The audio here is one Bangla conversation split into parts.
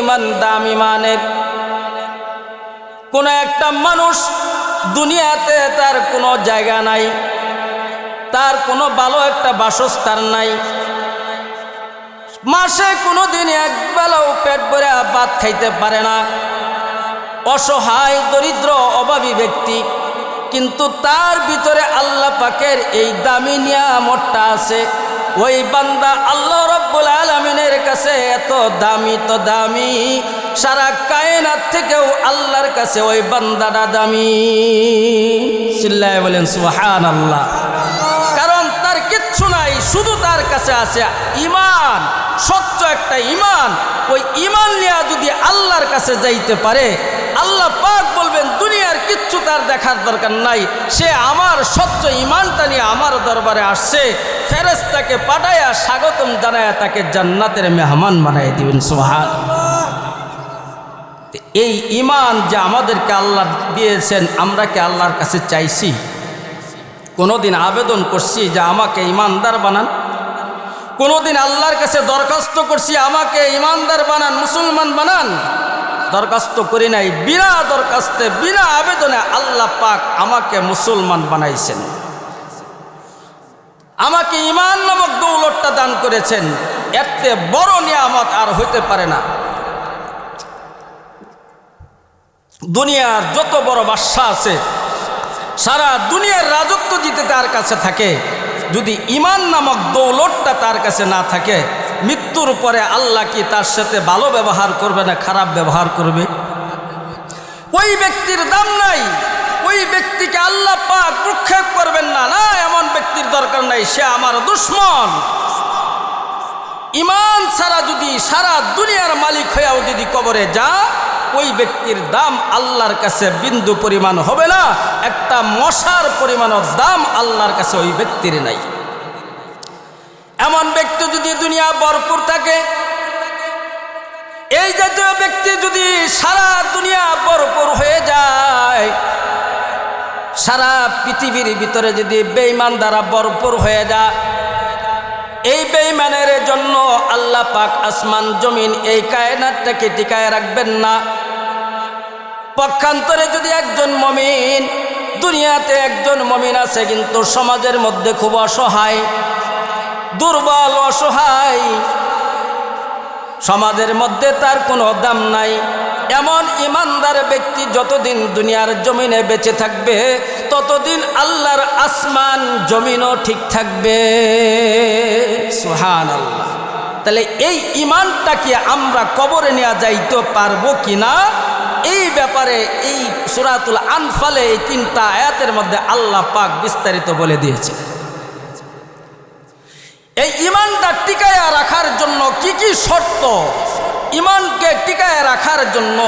পরিমাণ দাম ইমানের। কোন একটা মানুষ দুনিয়াতে তার কোনো জায়গা নাই, তার কোনো ভালো একটা বাসস্থান নাই, মাসে কোনোদিন একবেলাও পেট ভরে ভাত খাইতে পারে না, অসহায় দরিদ্র অভাবী ব্যক্তি, কিন্তু তার ভিতরে আল্লাহ পাকের এই দামি নিয়ামতটা আছে। ওই বান্দা আল্লাহ রাব্বুল আলামিনের কাছে এত দামি, তো দামি, সারা কায়নাত থেকেও আল্লাহর কাছে ওই বান্দাটা দামি। চিল্লায় বলেন সুবহানাল্লাহ। কারণ তার কিচ্ছু নাই, শুধু তার কাছে আছে ঈমান, সত্য একটা ঈমান। ওই ঈমান নিয়ে যদি আল্লাহর কাছে যাইতে পারে, আল্লাহ পাক বলবেন দুনিয়ার কিচ্ছু তার দেখার দরকার নাই, সে আমার সত্য ঈমানটা নিয়ে আমার দরবারে আসছে, ফেরেশতাকে পাঠায়া স্বাগতম জানায়া তাকে জান্নাতের মেহমান বানায় দিবেন। সুবহানাল্লাহ। এই ঈমান যে আমাদেরকে আল্লাহ দিয়েছেন, আমরা কি আল্লাহর কাছে চাইছি? কোনোদিন আবেদন করছি যে আমাকে ঈমানদার বানান? কোনোদিন আল্লাহর কাছে দরখাস্ত করছি আমাকে ঈমানদার বানান, মুসলমান বানান? দরখাস্ত করি নাই। বিনা দরখাস্তে, বিনা আবেদনে আল্লাহ পাক আমাকে মুসলমান বানাইছেন, আমাকে ঈমান নামক দৌলতটা দান করেছেন। এর চেয়ে বড় নিয়ামত আর হইতে পারে না। দুনিয়ার যত বড় বাদশা আছে, সারা দুনিয়ার রাজত্ব জিতে তার কাছে থাকে, যদি ঈমান নামক দৌলতটা তার কাছে না থাকে, মৃত্যুর পরে আল্লাহ কি তার সাথে ভালো ব্যবহার করবে না খারাপ ব্যবহার করবে? ওই ব্যক্তির দাম নাই, ওই ব্যক্তিকে আল্লাহ পাক প্রক্ষেপ করবেন না। না, এমন ব্যক্তির দরকার নাই, সে আমার দুশমন। ঈমান ছাড়া যদি সারা দুনিয়ার মালিক হয়েও যদি কবরে যা, ওই ব্যক্তির দাম আল্লাহর কাছে বিন্দু পরিমাণ হবে না, একটা মশার পরিমাণও দাম আল্লাহর কাছে ওই ব্যক্তির নাই। এমন ব্যক্তি যদি দুনিয়া ভরপুর থাকে, এই জাতীয় ব্যক্তি যদি সারা দুনিয়া ভরপুর হয়ে যায়, সারা পৃথিবীর ভিতরে যদি বেঈমান দ্বারা ভরপুর হয়ে যায়, এই বেঈমানের জন্য আল্লাহ পাক আসমান জমিন এই কায়নাতটাকে টিকায় রাখবেন না। পক্ষান্তরে যদি একজন মুমিন, দুনিয়াতে একজন মুমিন আছে কিন্তু সমাজের মধ্যে খুব অসহায়, দুর্বল, অসহায়, সমাজের মধ্যে তার কোনো দাম নাই, এমন ঈমানদার ব্যক্তি যতদিন দুনিয়ার জমিনে বেঁচে থাকবে, ততদিন আল্লাহর আসমান জমিনও ঠিক থাকবে। সুবহানাল্লাহ। তাহলে এই ঈমানটা কি আমরা কবরে নিয়ে যাইতে পারবো কিনা, এই ব্যাপারে এই সূরাতুল আনফালে এই 3টা আয়াতের মধ্যে আল্লাহ পাক বিস্তারিত বলে দিয়েছে। এই ঈমানটা টিকায় রাখার জন্য কি কি শর্ত, ঈমানকে টিকায় রাখার জন্য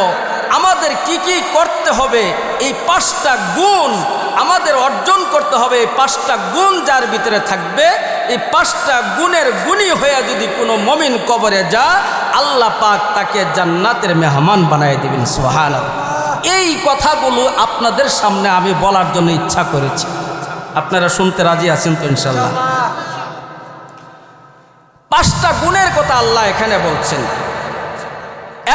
আমাদের কি কি করতে হবে, এই 5টা গুণ আমাদের অর্জন করতে হবে। এই 5টা গুণ যার ভিতরে থাকবে, এই 5টা গুণের গুণী হয়ে যদি কোনো মুমিন কবরে যা, আল্লাহ পাক তাকে জান্নাতের মেহমান বানায় দিবেন। সুবহানাল্লাহ। এই কথাগুলো আপনাদের সামনে আমি বলার জন্য ইচ্ছা করেছি। আপনারা শুনতে রাজি আছেন তো ইনশাআল্লাহ? 5টা গুণের কথা আল্লাহ এখানে বলছেন,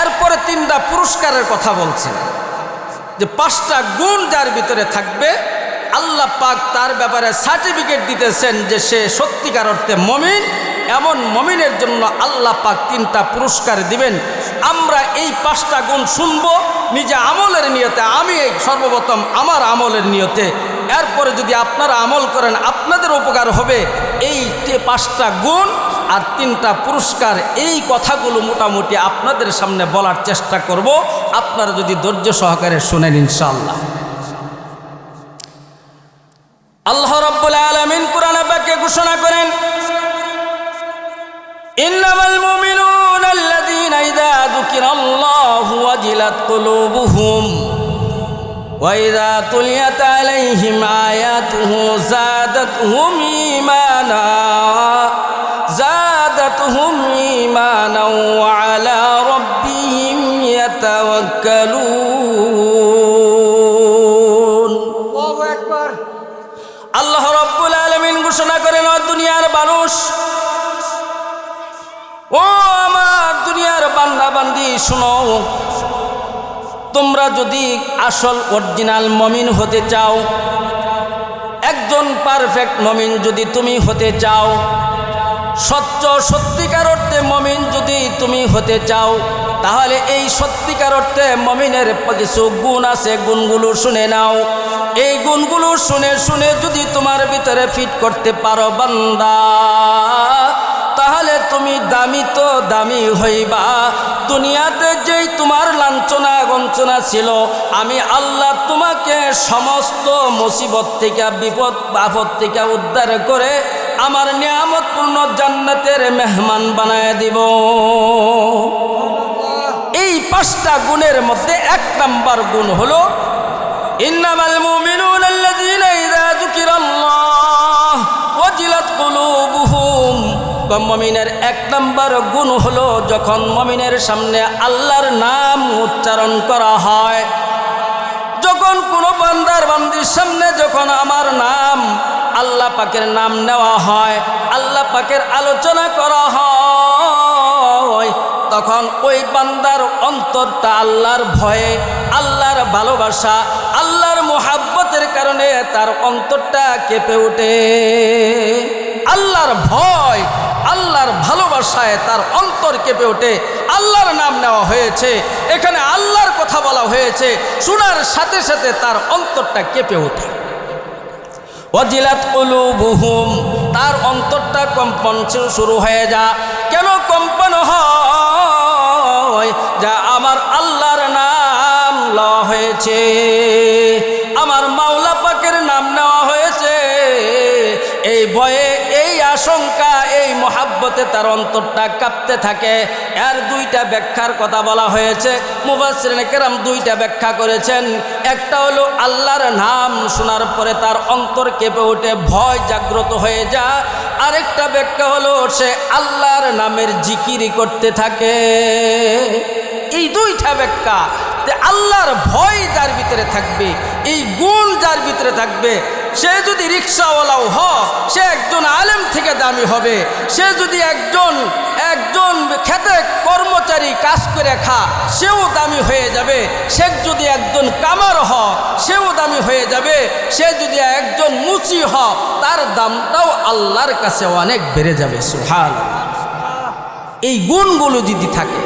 এরপরে 3টা পুরস্কারের কথা বলছেন, যে 5টা গুণ যার ভিতরে থাকবে আল্লাহ পাক তার ব্যাপারে সার্টিফিকেট দিতেছেন যে সে সত্যিকার অর্থে মুমিন। এমন মুমিনের জন্য আল্লাহ পাক 3টা পুরস্কার দিবেন। আমরা এই 5টা গুণ শুনবো নিজে আমলের নিয়তে, আমি সর্বপ্রথম আমার আমলের নিয়তে, এরপরে যদি আপনারা আমল করেন আপনাদের উপকার হবে। এই 5টা গুণ আর 3টা পুরস্কার, এই কথাগুলো মোটামুটি আপনাদের সামনে বলার চেষ্টা করব, আপনারা যদি ধৈর্য সহকারে শুনেন ইনশাআল্লাহ। আল্লাহ রাব্বুল আলামিন কোরআনে পাকে ঘোষণা করেন, ইন্নামাল মুমিনুনা আল্লাযীনা ইযা যুকিরাল্লাহু ওয়াজিলাত কুলুবুহুম ওয়া ইযা তুলিয়াত আলাইহিম আয়াতুহু যাদাতহুম ঈমানা ওয়া আলা রাব্বিহিম ইয়াতাওয়াক্কালুন। আল্লাহু আকবার। আল্লাহ রাব্বুল আলামিন ঘোষণা করেন, ও দুনিয়ার মানুষ, ও আমার দুনিয়ার আমার বান্দা বান্দি শুনো, তোমরা যদি আসল অরিজিনাল মুমিন হতে চাও, একজন পারফেক্ট মুমিন যদি তুমি হতে চাও, সচ্চ সত্যিকার অর্থে মুমিন যদি তুমি হতে চাও, তাহলে এই সত্যিকার অর্থে মুমিনের কিছু গুণ আছে, গুণগুলো শুনে নাও। এই গুণগুলো শুনে শুনে যদি তোমার ভিতরে ফিট করতে পারো বান্দা, তাহলে তুমি দামি তো দামি হইবা। দুনিয়াতে যেই তোমার লাঞ্ছনা গঞ্চনা ছিল, আমি আল্লাহ তোমাকে সমস্ত মুসিবত থেকে বিপদ আপদ থেকে উদ্ধার করে আমার নিয়ামতপূর্ণ জান্নাতের মেহমান বানায় দিব। এই 5টা গুণের মধ্যে 1 নাম্বার গুণ হলো ইন্নামাল মুমিনুনা আল্লাযীনা ইযা যুকিরাল্লাহ ওয়াজিলাত কুলুবুহুম। মুমিনের 1 নাম্বার গুণ হলো যখন মুমিনের সামনে আল্লাহর নাম উচ্চারণ করা হয়, যখন কোনো বান্দার বান্দির সামনে যখন আমার নাম আল্লাহ পাকের নাম নেওয়া হয়, আল্লাহ পাকের আলোচনা করা হয়, তখন ওই বান্দার অন্তরটা আল্লাহর ভয়ে, আল্লাহর ভালোবাসা, আল্লাহর মোহাব্বতের কারণে তার অন্তরটা কেঁপে ওঠে। আল্লাহর ভয়, আল্লাহর ভালোবাসায় তার অন্তর কেঁপে ওঠে। আল্লাহর নাম নেওয়া হয়েছে, এখানে আল্লাহর কথা বলা হয়েছে, শোনার সাথে সাথে তার অন্তরটা কেঁপে ওঠে। ওয়াজিলাত কুলুবুহুম, তার অন্তরটা কম্পন শুরু হয়ে যা। কেন কম্পন হয়? যা আমার আল্লাহর নাম লওয়া হয়েছে, আমার মাওলা পাকের নাম নেওয়া হয়েছে। এই ভয়ে, এই আশঙ্কা, এই মহাব্বতে তার অন্তরটা কাঁপতে থাকে। এর 2টা ব্যাখ্যার কথা বলা হয়েছে। মুফাসসিরিনে কেরাম 2টা ব্যাখ্যা করেছেন। একটা হলো আল্লাহর নাম শোনার পরে তার অন্তর কেঁপে ওঠে, ভয় জাগ্রত হয়ে যায়। আরেকটা ব্যাখ্যা হলো সে আল্লাহর নামের জিকিরি করতে থাকে। এই 2টা ব্যাখ্যা। আল্লাহর ভয় যার ভিতরে থাকবে, এই গুণ যার ভিতরে থাকবে, সে যদি রিক্সাওয়ালাও হয়, সে একজন আলেম থেকে দামি হবে। সে যদি একজন খেতে কর্মচারী কাজ করে সেও দামি হয়ে যাবে। সে যদি একজন কামার হয়, সেও দামি হয়ে যাবে। সে যদি একজন মুচি হয়, তার দামটাও আল্লাহর কাছে অনেক বেড়ে যাবে। সুবহানাল্লাহ। এই গুণগুলো যদি থাকে,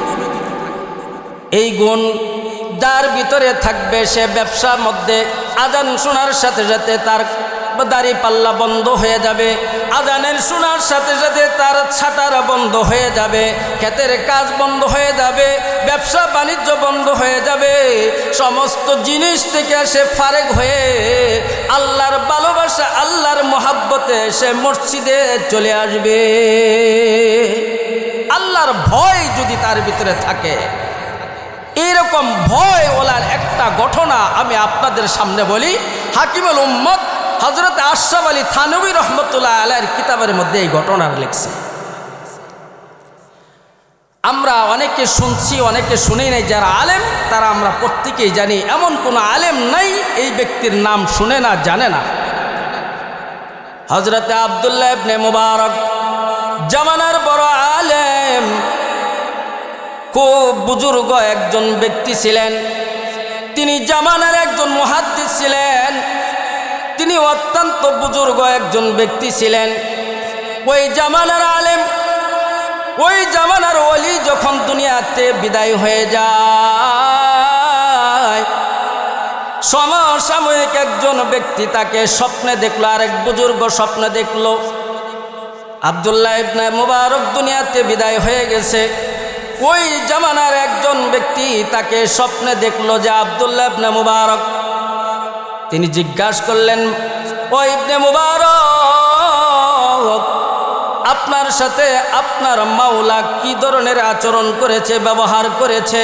এই গুণ যার ভিতরে থাকবে, সে ব্যবসার মধ্যে আজান শোনার সাথে সাথে তার দাড়ি পাল্লা বন্ধ হয়ে যাবে। আজানের শোনার সাথে সাথে তার ছাটার বন্ধ হয়ে যাবে, ক্ষেতের কাজ বন্ধ হয়ে যাবে, ব্যবসা বাণিজ্য বন্ধ হয়ে যাবে। সমস্ত জিনিস থেকে সে ফারেক হয়ে আল্লাহর ভালোবাসা, আল্লাহর মোহাব্বতে সে মসজিদে চলে আসবে। আল্লাহর ভয় যদি তার ভিতরে থাকে, এরকম ভয় ওলার একটা ঘটনা আমি আপনাদের সামনে বলি। হাকিমুল উম্মত হযরত আশরাফ আলী থানভী রহমতুল্লাহ আলাইহির কিতাবের মধ্যে এই ঘটনা লিখছে। আমরা অনেকে শুনছি, অনেকে শুনেই নাই। যারা আলেম তারা আমরা প্রত্যেকেই জানি, এমন কোনো আলেম নাই এই ব্যক্তির নাম শুনে না, জানে না। হযরত আব্দুল্লাহ ইবনে মুবারক জামানার বড় আলেম, খুব বুজুর্গ একজন ব্যক্তি ছিলেন। তিনি জামানার একজন মুহাদ্দিস ছিলেন। তিনি অত্যন্ত বুজুর্গ একজন ব্যক্তি ছিলেন। ওই জামানার আলেম, ওই জামানার ওলি যখন দুনিয়াতে বিদায় হয়ে যায়, সমসাময়িক একজন ব্যক্তি তাকে স্বপ্নে দেখলো, আরেক বুজুর্গ স্বপ্নে দেখলো আব্দুল্লাহ ইবনে মুবারক দুনিয়াতে বিদায় হয়ে গেছে। ওই জামানার একজন ব্যক্তি তাকে স্বপ্নে দেখলো যে আব্দুল্লাহ ইবনে মুবারক। তিনি জিজ্ঞাসা করলেন, ও ইবনে মুবারক, আপনার সাথে আপনার মাওলা কি ধরনের আচরণ করেছে, ব্যবহার করেছে?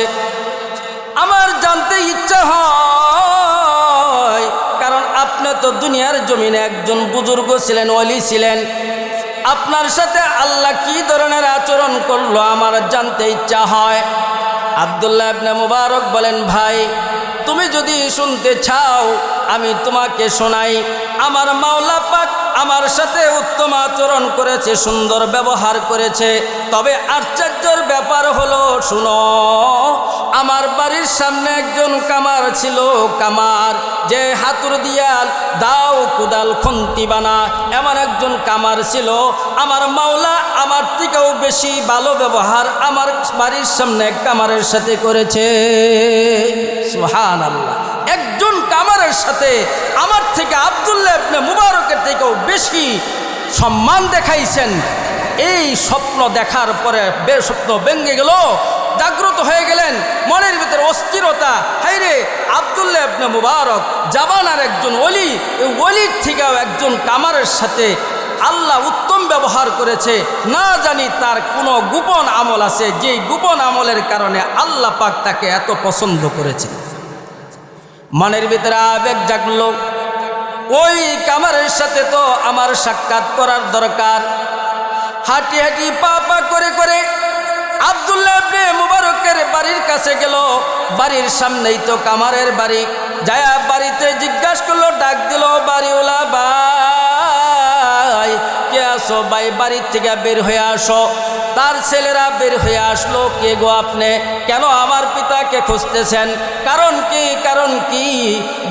আমার জানতে ইচ্ছা হয়, কারণ আপনি তো দুনিয়ার জমিনে একজন বুজুর্গ ছিলেন, ওলি ছিলেন। আপনার সাথে আল্লাহ কি ধরনের আচরণ করলো আমার জানতে ইচ্ছা হয়। আব্দুল্লাহ ইবনে মুবারক বলেন, ভাই তুমি যদি শুনতে চাও আমি তোমাকে শোনাই। আমার মাওলা পাক আমার সাথে উত্তম আচরণ করেছে, সুন্দর ব্যবহার করেছে। তবে আশ্চর্যের ব্যাপার হলো, শুনো, আমার বাড়ির সামনে একজন কামার ছিল, কামার যে হাতুর দিয়াল দাও কুদাল খুন্তি বানা, এমন একজন কামার ছিল। আমার মাওলা আমার থেকেও বেশি ভালো ব্যবহার আমার বাড়ির সামনে কামারের সাথে করেছে। সুবহানাল্লাহ। একজন কামারের সাথে আমার থেকে আব্দুল্লাহ ইবনে মুবারকের থেকেও বেশি সম্মান দেখাইছেন। এই স্বপ্ন দেখার পরে স্বপ্ন ভেঙে গেল, জাগ্রত হয়ে গেলেন, মনের ভিতরে অস্থিরতা। হাইরে, আব্দুল্লাহ ইবনে মুবারক জামানার একজন ওলি, এই ওলির থেকেও একজন কামারের সাথে আল্লাহ উত্তম ব্যবহার করেছে। না জানি তার কোনো গোপন আমল আছে, যেই গোপন আমলের কারণে আল্লাহ পাক তাকে এত পছন্দ করেছে। মনের ভিতরে আবেগ জাগলো, ওই কামারের সাথে তো আমার সাক্ষাৎ করার দরকার। হাঁটি হাঁটি পা পা করে করে আব্দুল্লাহ ইবনে মুবারকের বাড়ির কাছে গেল। বাড়ির সামনেই তো কামারের বাড়ি। যায়া বাড়িতে জিজ্ঞাসা করলো, ডাক দিল, বাড়িওয়ালা ভাই কে আসো? ভাই বাড়ির থেকে বের হয়ে আসো। তার ছেলেরা বের হয়ে আসলো। কে গো আপনি? কেন আমার পিতাকে খুঁজতেছেন? কারণ কি? কারণ কি?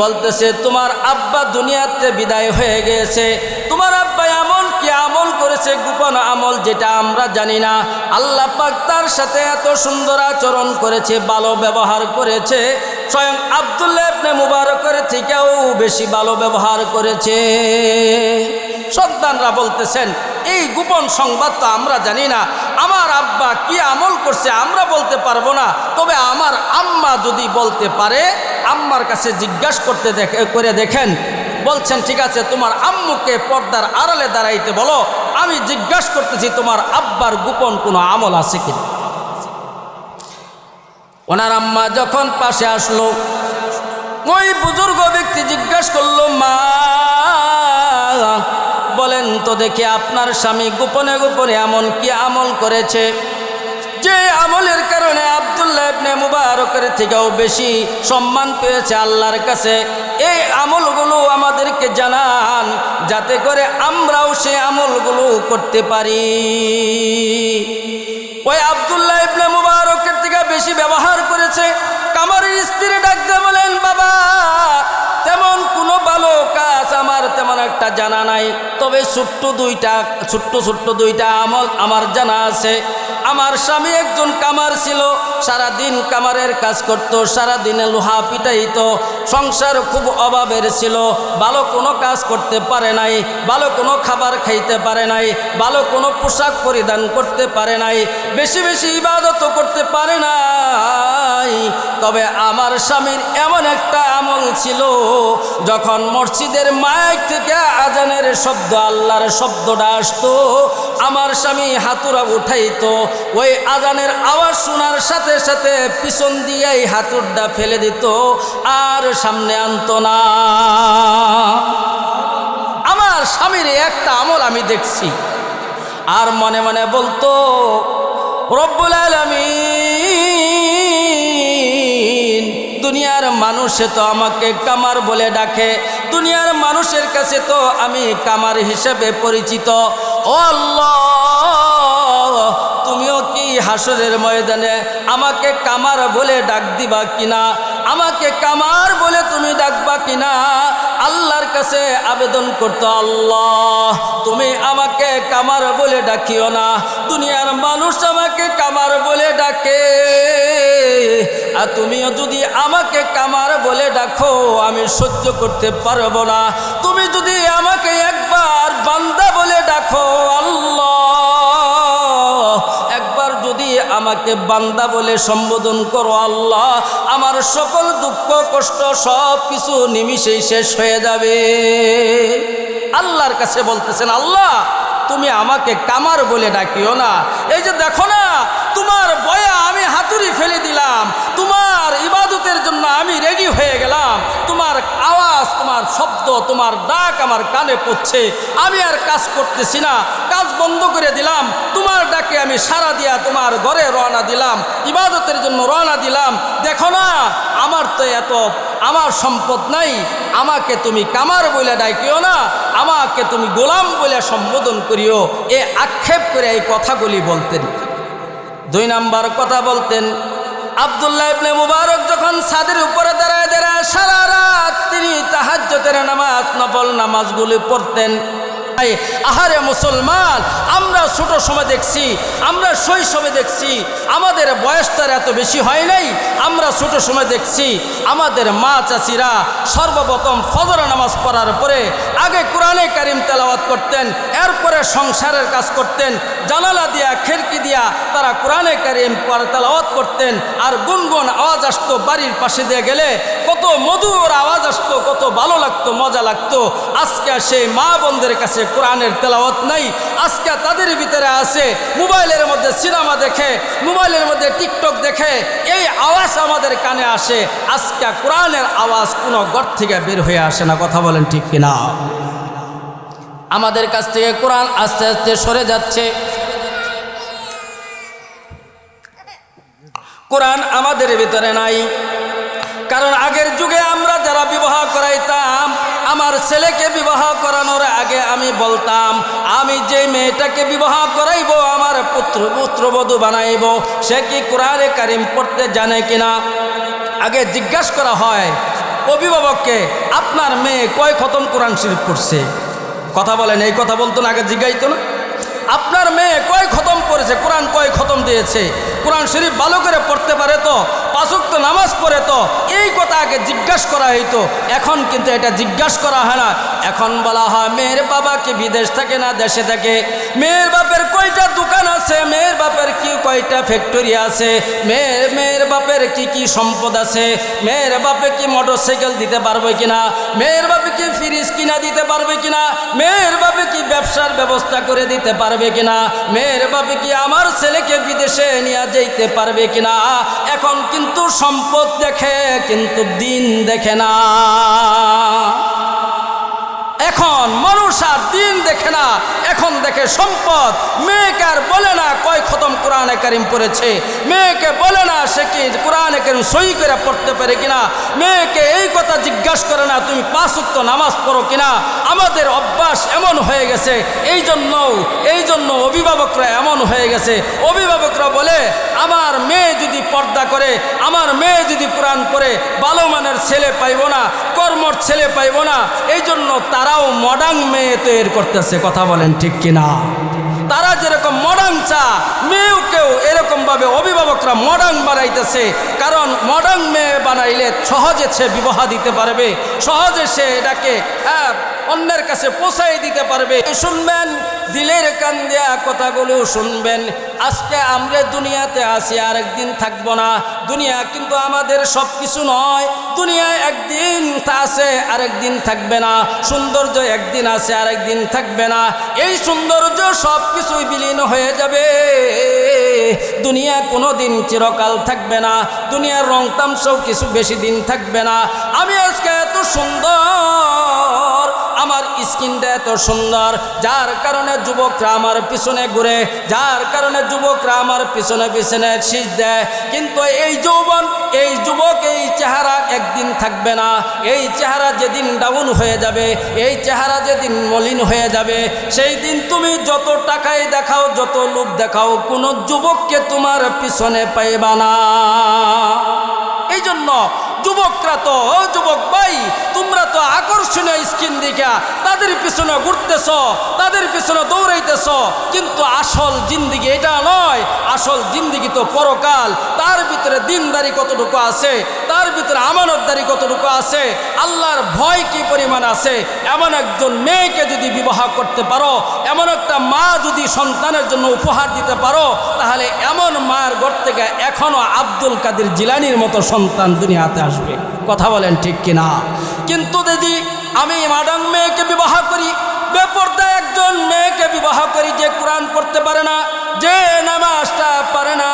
বলতেছে, তোমার আব্বা দুনিয়াতে বিদায় হয়ে গেছে। তোমার আব্বা এমন কি আমল করেছে, গোপন আমল, যেটা আমরা জানি না। আল্লাহ পাক তার সাথে এত সুন্দর আচরণ করেছে, ভালো ব্যবহার করেছে। স্বয়ং আব্দুল্লাহ ইবনে মুবারকের থেকেও বেশি ভালো ব্যবহার করেছে। সন্তানরা বলতেছেন, এই গোপন সংবাদ তো আমরা জানি না। আমার আব্বা কি আমল করছে আমরা বলতে পারবো না, তবে আমার আম্মা যদি বলতে পারে, আম্মার কাছে জিজ্ঞাসা করে দেখেন। বলছেন, ঠিক আছে, তোমার আম্মুকে পর্দার আড়ালে দাঁড়াইতে বলো, আমি জিজ্ঞাসা করতেছি তোমার আব্বার গোপন কোনো আমল আছে কিনা। ওনার আম্মা যখন পাশে আসলো, ওই বুজুর্গ ব্যক্তি জিজ্ঞাসা করলো, মা বলেন তো দেখি আপনার স্বামী গোপনে গোপনে এমন কি আমল করেছে, যে আমলের কারণে আব্দুল্লাহ ইবনে মুবারকের থেকেও বেশি সম্মান পেয়েছে আল্লাহর কাছে। এই আমলগুলো আমাদেরকে জানান, যাতে করে আমরাও সে আমলগুলো করতে পারি। ওই আব্দুল্লাহ ইবনে মুবারকের থেকে বেশি ব্যবহার করেছে। কামারের স্ত্রী ডাকতে বলেন, বাবা তেমন কোনো ভালো কাজ আমার তেমন একটা জানা নাই, তবে ছোট্ট ছোট্ট দুইটা আমল আমার জানা আছে। আমার স্বামী একজন কামার ছিল, সারাদিন কামারের কাজ করত, সারাদিনে লোহা পিটাইত, সংসার খুব অভাবের ছিল, ভালো কোনো কাজ করতে পারে নাই, ভালো কোনো খাবার খাইতে পারে নাই, ভালো কোনো পোশাক পরিধান করতে পারে নাই, বেশি বেশি ইবাদত করতে পারে নাই। তবে আমার স্বামীর এমন একটা আমল ছিল, যখন মসজিদের মাইক থেকে আজানের শব্দ, আল্লাহর শব্দটা আসতো, আমার স্বামী হাতুড়া উঠাইতো, ওই আজানের আওয়াজ শোনার সাথে সাথে পিছন দিয়েই হাতুড়টা ফেলে দিত, আর সামনে আনতো না। আমার স্বামীর একটা আমল আমি দেখছি, আর মনে মনে বলতো, রব্বুল আলামিন, দুনিয়ার মানুষে তো আমাকে কামার বলে ডাকে, দুনিয়ার মানুষের কাছে তো আমি কামার হিসেবে পরিচিত। ও আল্লাহ, তুমিও কি হাসরের ময়দানে আমাকে কামার বলে ডাক দিবা কিনা? আমাকে কামার বলে তুমি ডাকবা কিনা? আল্লাহর কাছে আবেদন করতো, আল্লাহ তুমি আমাকে কামার বলে ডাকিও না। দুনিয়ার মানুষ আমাকে কামার বলে ডাকে, আর তুমিও যদি আমাকে কামার বলে ডাকো, আমি সহ্য করতে পারবো না। তুমি যদি আমাকে একবার বান্দা বলে ডাকো, আল্লাহ একবার যদি আমাকে বান্দা বলে সম্বোধন করো, আল্লাহ আমার সকল দুঃখ কষ্ট সব কিছু নিমিষেই শেষ হয়ে যাবে। আল্লাহর কাছে বলতেছেন, আল্লাহ তুমি আমাকে কামার বলে ডাকিও না। এই যে দেখো না, তোমার বয়া আমি হাতুড়ি ফেলে দিলাম, তোমার ইবাদত ইবাদতের জন্য আমি রেডি হয়ে গেলাম, তোমার আওয়াজ, তোমার শব্দ, তোমার ডাক আমার কানে পড়ছে, আমি আর কাজ করতেছি না, কাজ বন্ধ করে দিলাম, তোমার ডাকে আমি সাড়া দিয়া তোমার ঘরে রওনা দিলাম, ইবাদতের জন্য রওনা দিলাম। দেখো না, আমার তো এত আমার সম্পদ নাই, আমাকে তুমি কামার বলে ডাকিও না, আমাকে তুমি গোলাম বলে সম্বোধন করিও, এ আক্ষেপ করে এই কথাগুলি বলতেন। 2 নাম্বার কথা বলতেন, আব্দুল্লাহ ইবনে মুবারক যখন ছাদের উপরে দাঁড়ায় দাঁড়ায় সারা রাত তিনি তাহাজ্জুদের নামাজ, নফল নামাজগুলি পড়তেন। আহারে মুসলমান, আমরা ছোট সময় দেখছি, আমরা শৈশবে দেখছি, আমাদের বয়সটার এত বেশি হয় নাই, আমরা ছোট সময় দেখছি আমাদের মা চাচিরা সর্বপ্রথম ফজর নামাজ পড়ার পরে আগে কোরআনে কারিম তেলাওয়াত করতেন, এরপরে সংসারের কাজ করতেন, জানালা দিয়া খিড়কি দিয়া তারা কোরআনে কারিম তেলাওয়াত করতেন, আর গুনগুন আওয়াজ আসতো, বাড়ির পাশে দিয়ে গেলে কত মধুর আওয়াজ আসতো, কত ভালো লাগতো, মজা লাগতো। আজকে সেই মা বোনদের কাছে কোরআনের তেলাওয়াত নাই, আজকে তাদের ভিতরে আছে মোবাইলের মধ্যে সিনেমা দেখে, মোবাইলের মধ্যে টিকটক দেখে, এই আওয়াজ আমাদের কানে আসে। আজকে কোরআনের আওয়াজ কোনো ঘর থেকে বের হয়ে আসে না, কথা বলেন ঠিক কিনা? আমাদের কাছ থেকে কোরআন আস্তে আস্তে সরে যাচ্ছে, কোরআন আমাদের ভিতরে নাই। কারণ আগের যুগে আমরা যারা বিবাহ করাইতাম, আমার ছেলেকে বিবাহ করানোর আগে আমি বলতাম, আমি যে মেয়েটাকে বিবাহ করাইব, আমার পুত্রবধূ বানাইব, সে কি কোরআনে কারিম পড়তে জানে কিনা। আগে জিজ্ঞাসা করা হয় অভিভাবককে, আপনার মেয়ে কয় খতম কোরআন শরীফ পড়ছে? কথা বলেন, এই কথা বলতো না, আগে জিজ্ঞাসিত না, আপনার মেয়ে কয় খতম পড়েছে, কোরআন কয় খতম দিয়েছে, কোরআন শরীফ ভালো করে পড়তে পারে তো, 5 ওয়াক্ত নামাজ পড়ে তো, এই কথা আগে জিজ্ঞাসা করা হইতো। এখন কিন্তু এটা জিজ্ঞাসা করা হয় না, এখন বলা হয় মেয়ের বাবা কি বিদেশ থাকে না দেশে থাকে, মেয়ের বাপের কয়টা দোকান আছে, মেয়ের বাপের কি কয়টা ফ্যাক্টরি আছে, মেয়ের বাপের কি কি সম্পদ আছে, মেয়ের বাপে কি মোটরসাইকেল দিতে পারবে কিনা, মেয়ের বাপে কি ফ্রিজ কিনা দিতে পারবে কিনা, মেয়ের বাপে কি ব্যবসার ব্যবস্থা করে দিতে পারবে কিনা, মেয়ের বাপে কি আমার ছেলেকে বিদেশে নিয়ে যেতে পারবে কিনা। এখন কিন্তু সম্পদ দেখে, কিন্তু দিন দেখে না। এখন মানুষ আর দিন দেখে না, এখন দেখে সম্পদ। মেয়েকে আর বলে না কয় খতম কোরআনে কারিম পড়েছে, মেয়েকে বলে না সে কি কোরআনে কারিম সহি করে পড়তে পারে কিনা, মেয়েকে এই কথা জিজ্ঞাসা করে না তুমি 5 ওয়াক্ত নামাজ পড়ো কিনা। আমাদের অভ্যাস এমন হয়ে গেছে, এই জন্য অভিভাবকরা এমন হয়ে গেছে। অভিভাবকরা বলে আমার মেয়ে যদি পর্দা করে, আমার মেয়ে যদি কোরআন পড়ে, ভালো মানের ছেলে পাইব না, কর্মর ছেলে পাইব না, এই জন্য তারাও মডার্ন মেয়ে তৈরি করতেছে। কথা বলেন ঠিক কিনা? তারা যেরকম মডার্ন চা, মেয়েকেও এরকমভাবে অভিভাবকরা মডার্ন বানাইতেছে। কারণ মডার্ন মেয়ে বানাইলে সহজে সে বিবাহ দিতে পারবে, সহজে সে এটাকে অন্যের কাছে পৌঁছাই দিতে পারবে। শুনবেন, দিলের কান দেয়া কথাগুলো শুনবেন। আজকে আমরা দুনিয়াতে আছি, আরেকদিন থাকবো না। দুনিয়া কিন্তু আমাদের সব কিছু নয়। দুনিয়ায় একদিন আছে, আরেকদিন থাকবে না। সৌন্দর্য একদিন আছে, আরেকদিন থাকবে না। এই সৌন্দর্য সব কিছুই বিলীন হয়ে যাবে। দুনিয়া কোনো দিন চিরকাল থাকবে না। দুনিয়ার রং তামসাও কিছু বেশি দিন থাকবে না। আমি আজকে এত সুন্দর, আমার স্কিনটা এত সুন্দর, যার কারণে যুবকরা আমার পিছনে ঘুরে, যার কারণে যুবকরা আমার পিছনে পিছনে শীষ দেয়। কিন্তু এই যৌবন, এই যুবক, এই চেহারা একদিন থাকবে না। এই চেহারা যেদিন ডাউন হয়ে যাবে, এই চেহারা যেদিন মলিন হয়ে যাবে, সেই দিন তুমি যত টাকায় দেখাও, যত লোক দেখাও, কোনো যুবককে তোমার পিছনে পাইবা না। এই জন্য যুবকরা তো, ও যুবক ভাই, তোমরা তো আকর্ষণীয় স্কিন দেখা তাদের পিছনে ঘুরতেছ, তাদের পিছনে দৌড়াইতেছ, কিন্তু আসল জিন্দিগি এটা নয়। আসল জিন্দিগি তো পরকাল। তার ভিতরে দিনদারি কতটুকু আছে, তার ভিতরে আমানতদারি কতটুকু আছে, আল্লাহর ভয় কি পরিমাণ আছে। এমন একজন মেয়েকে যদি বিবাহ করতে পারো, এমন একটা মা যদি সন্তানের জন্য উপহার দিতে পারো, তাহলে এমন মার ঘর থেকে এখনো আব্দুল কাদের জিলানির মতো সন্তান দুনিয়াতে আসবে। কথা বলেন ঠিক কিনা? কিন্তু দিদি, আমি মডার্ন মেয়েকে বিবাহ করি, বেপরদা একজন মেয়েকে বিবাহ করি, যে কোরআন পড়তে পারে না, যে নামাজটা পারে না,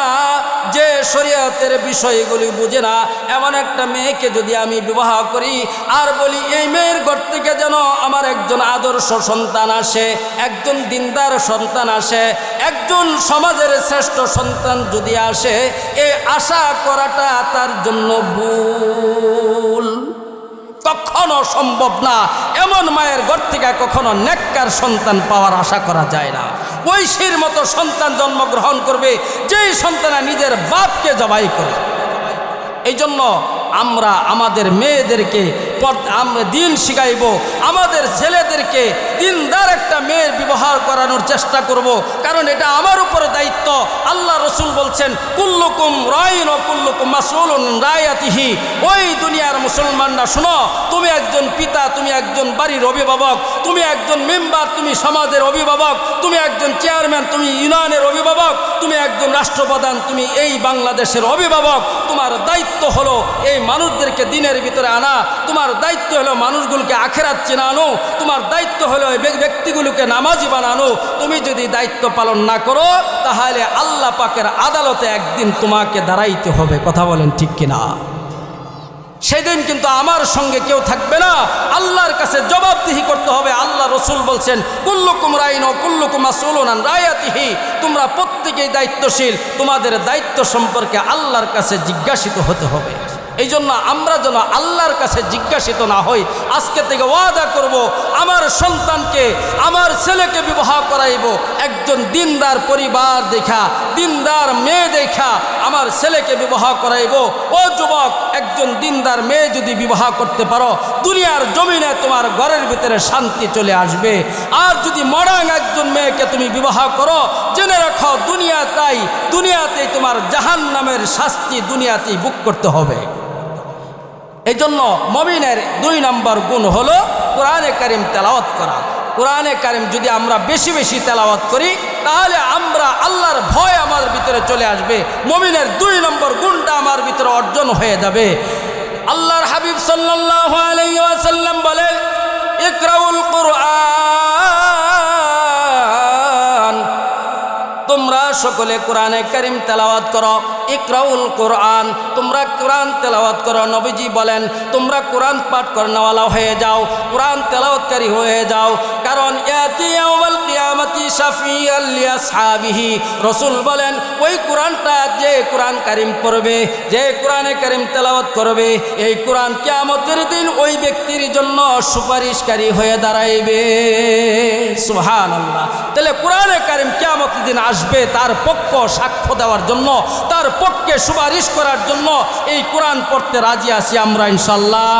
যে শরীয়তের বিষয়গুলি বুঝে না এমন একটা মেয়েকে যদি আমি বিবাহ করি আর বলি এই মেয়ের ঘর থেকে যেন আমার একজন আদর্শ সন্তান আসে, একজন দিনদার সন্তান আসে, একজন সমাজের শ্রেষ্ঠ সন্তান যদি আসে, এই আশা করাটা তার জন্য ভুল, কখনো সম্ভব না। এমন মায়ের ঘর থেকে কখনো নেককার সন্তান পাওয়ার আশা করা যায় না। ঐশীর মতো সন্তান জন্মগ্রহণ করবে যেই সন্তানা নিজের বাপকে জবাই করে। এই জন্য আমরা আমাদের মেয়েদেরকে আমরা দিন শিখাইব, আমাদের ছেলেদেরকে দিনদার একটা মেয়ের ব্যবহার করানোর চেষ্টা করব, কারণ এটা আমার উপর দায়িত্ব। আল্লাহ রসুল বলছেন কুল্লুকুম রাইন ও কুল্লুকুম মাসউলুন রায়াতিহি। ওই দুনিয়ার মুসলমানরা শুনো, তুমি একজন পিতা, তুমি একজন বাড়ির অভিভাবক, তুমি একজন মেম্বার, তুমি সমাজের অভিভাবক, তুমি একজন চেয়ারম্যান, তুমি ইউনিয়নের অভিভাবক, তুমি একজন রাষ্ট্রপ্রধান, তুমি এই বাংলাদেশের অভিভাবক। তোমার দায়িত্ব হলো এই মানুষদেরকে দিনের ভিতরে আনা, তোমার দায়িত্ব হলো মানুষগুলোকে আখেরাত চেনানো, তোমার দায়িত্ব হলো এই ব্যক্তিগুলোকে নামাজি বানানো। তুমি যদি দায়িত্ব পালন না করো তাহলে আল্লাহ পাকের আদালতে একদিন তোমাকে দাঁড়াইতে হবে। কথা বলেন ঠিক কিনা? সেদিন কিন্তু আমার সঙ্গে কেউ থাকবে না, আল্লাহর কাছে জবাবদিহি করতে হবে। আল্লাহ রসুল বলছেন কুল্লুকুম রাইন ও কুল্লুকুম মাসউলুন আন রায়াতিহি। তোমরা প্রত্যেকেই দায়িত্বশীল, তোমাদের দায়িত্ব সম্পর্কে আল্লাহর কাছে জিজ্ঞাসিত হতে হবে। এই জন্য আমরা যেন আল্লাহর কাছে জিজ্ঞাসিত না হই, আজকে থেকে ওয়াদা করব আমার সন্তানকে, আমার ছেলেকে বিবাহ করাইব একজন দিনদার পরিবার দেখা, দিনদার মেয়ে দেখা আমার ছেলেকে বিবাহ করাইব। ও যুবক, একজন দিনদার মেয়ে যদি বিবাহ করতে পারো, দুনিয়ার জমিনে তোমার ঘরের ভিতরে শান্তি চলে আসবে। আর যদি মডার্ন একজন মেয়েকে তুমি বিবাহ করো, জেনে রাখো দুনিয়াতেই তোমার জাহান্নামের শাস্তি দুনিয়াতেই ভোগ করতে হবে। এই জন্য মুমিনের 2 নম্বর গুণ হলো কোরআনে কারিম তেলাওয়াত করা। কোরআনে কারিম যদি আমরা বেশি বেশি তেলাওয়াত করি তাহলে আমরা আল্লাহর ভয় আমার ভিতরে চলে আসবে, মুমিনের 2 নম্বর গুণটা আমার ভিতরে অর্জন হয়ে যাবে। আল্লাহর হাবিব সাল্লাল্লাহু আলাইহি ওয়াসাল্লাম বলেন ইকরাউল কুরআন, তোমরা সকলে কোরআনে কারিম তেলাওয়াত করো। ইকরাউল কোরআন, তোমরা কোরআন তেলাওয়াত করো। নবীজি বলেন তোমরা কোরআন পাঠ করনেওয়ালা হয়ে যাও, কোরআন তেলাওয়াতকারী হয়ে যাও, কারণ ইয়াতি ইয়াউমাল কিয়ামতি শাফিয়াল লিআসহাবিহি। রাসূল বলেন ওই কোরআনটা যে কোরআন কারিম পড়বে, যে কোরআনে কারিম তেলাওয়াত করবে, এই কোরআন কিয়ামতের দিন ওই ব্যক্তির জন্য সুপারিশকারী হয়ে দাঁড়াইবে। সুবহানাল্লাহ। তাহলে কোরআনে কারিম কিয়ামতের দিন আসবে তার পক্ষ সাক্ষ্য দেওয়ার জন্য, তার পক্ষে সুপারিশ করার জন্য। এই কোরআন পড়তে রাজি আছি আমরা ইনশাল্লাহ?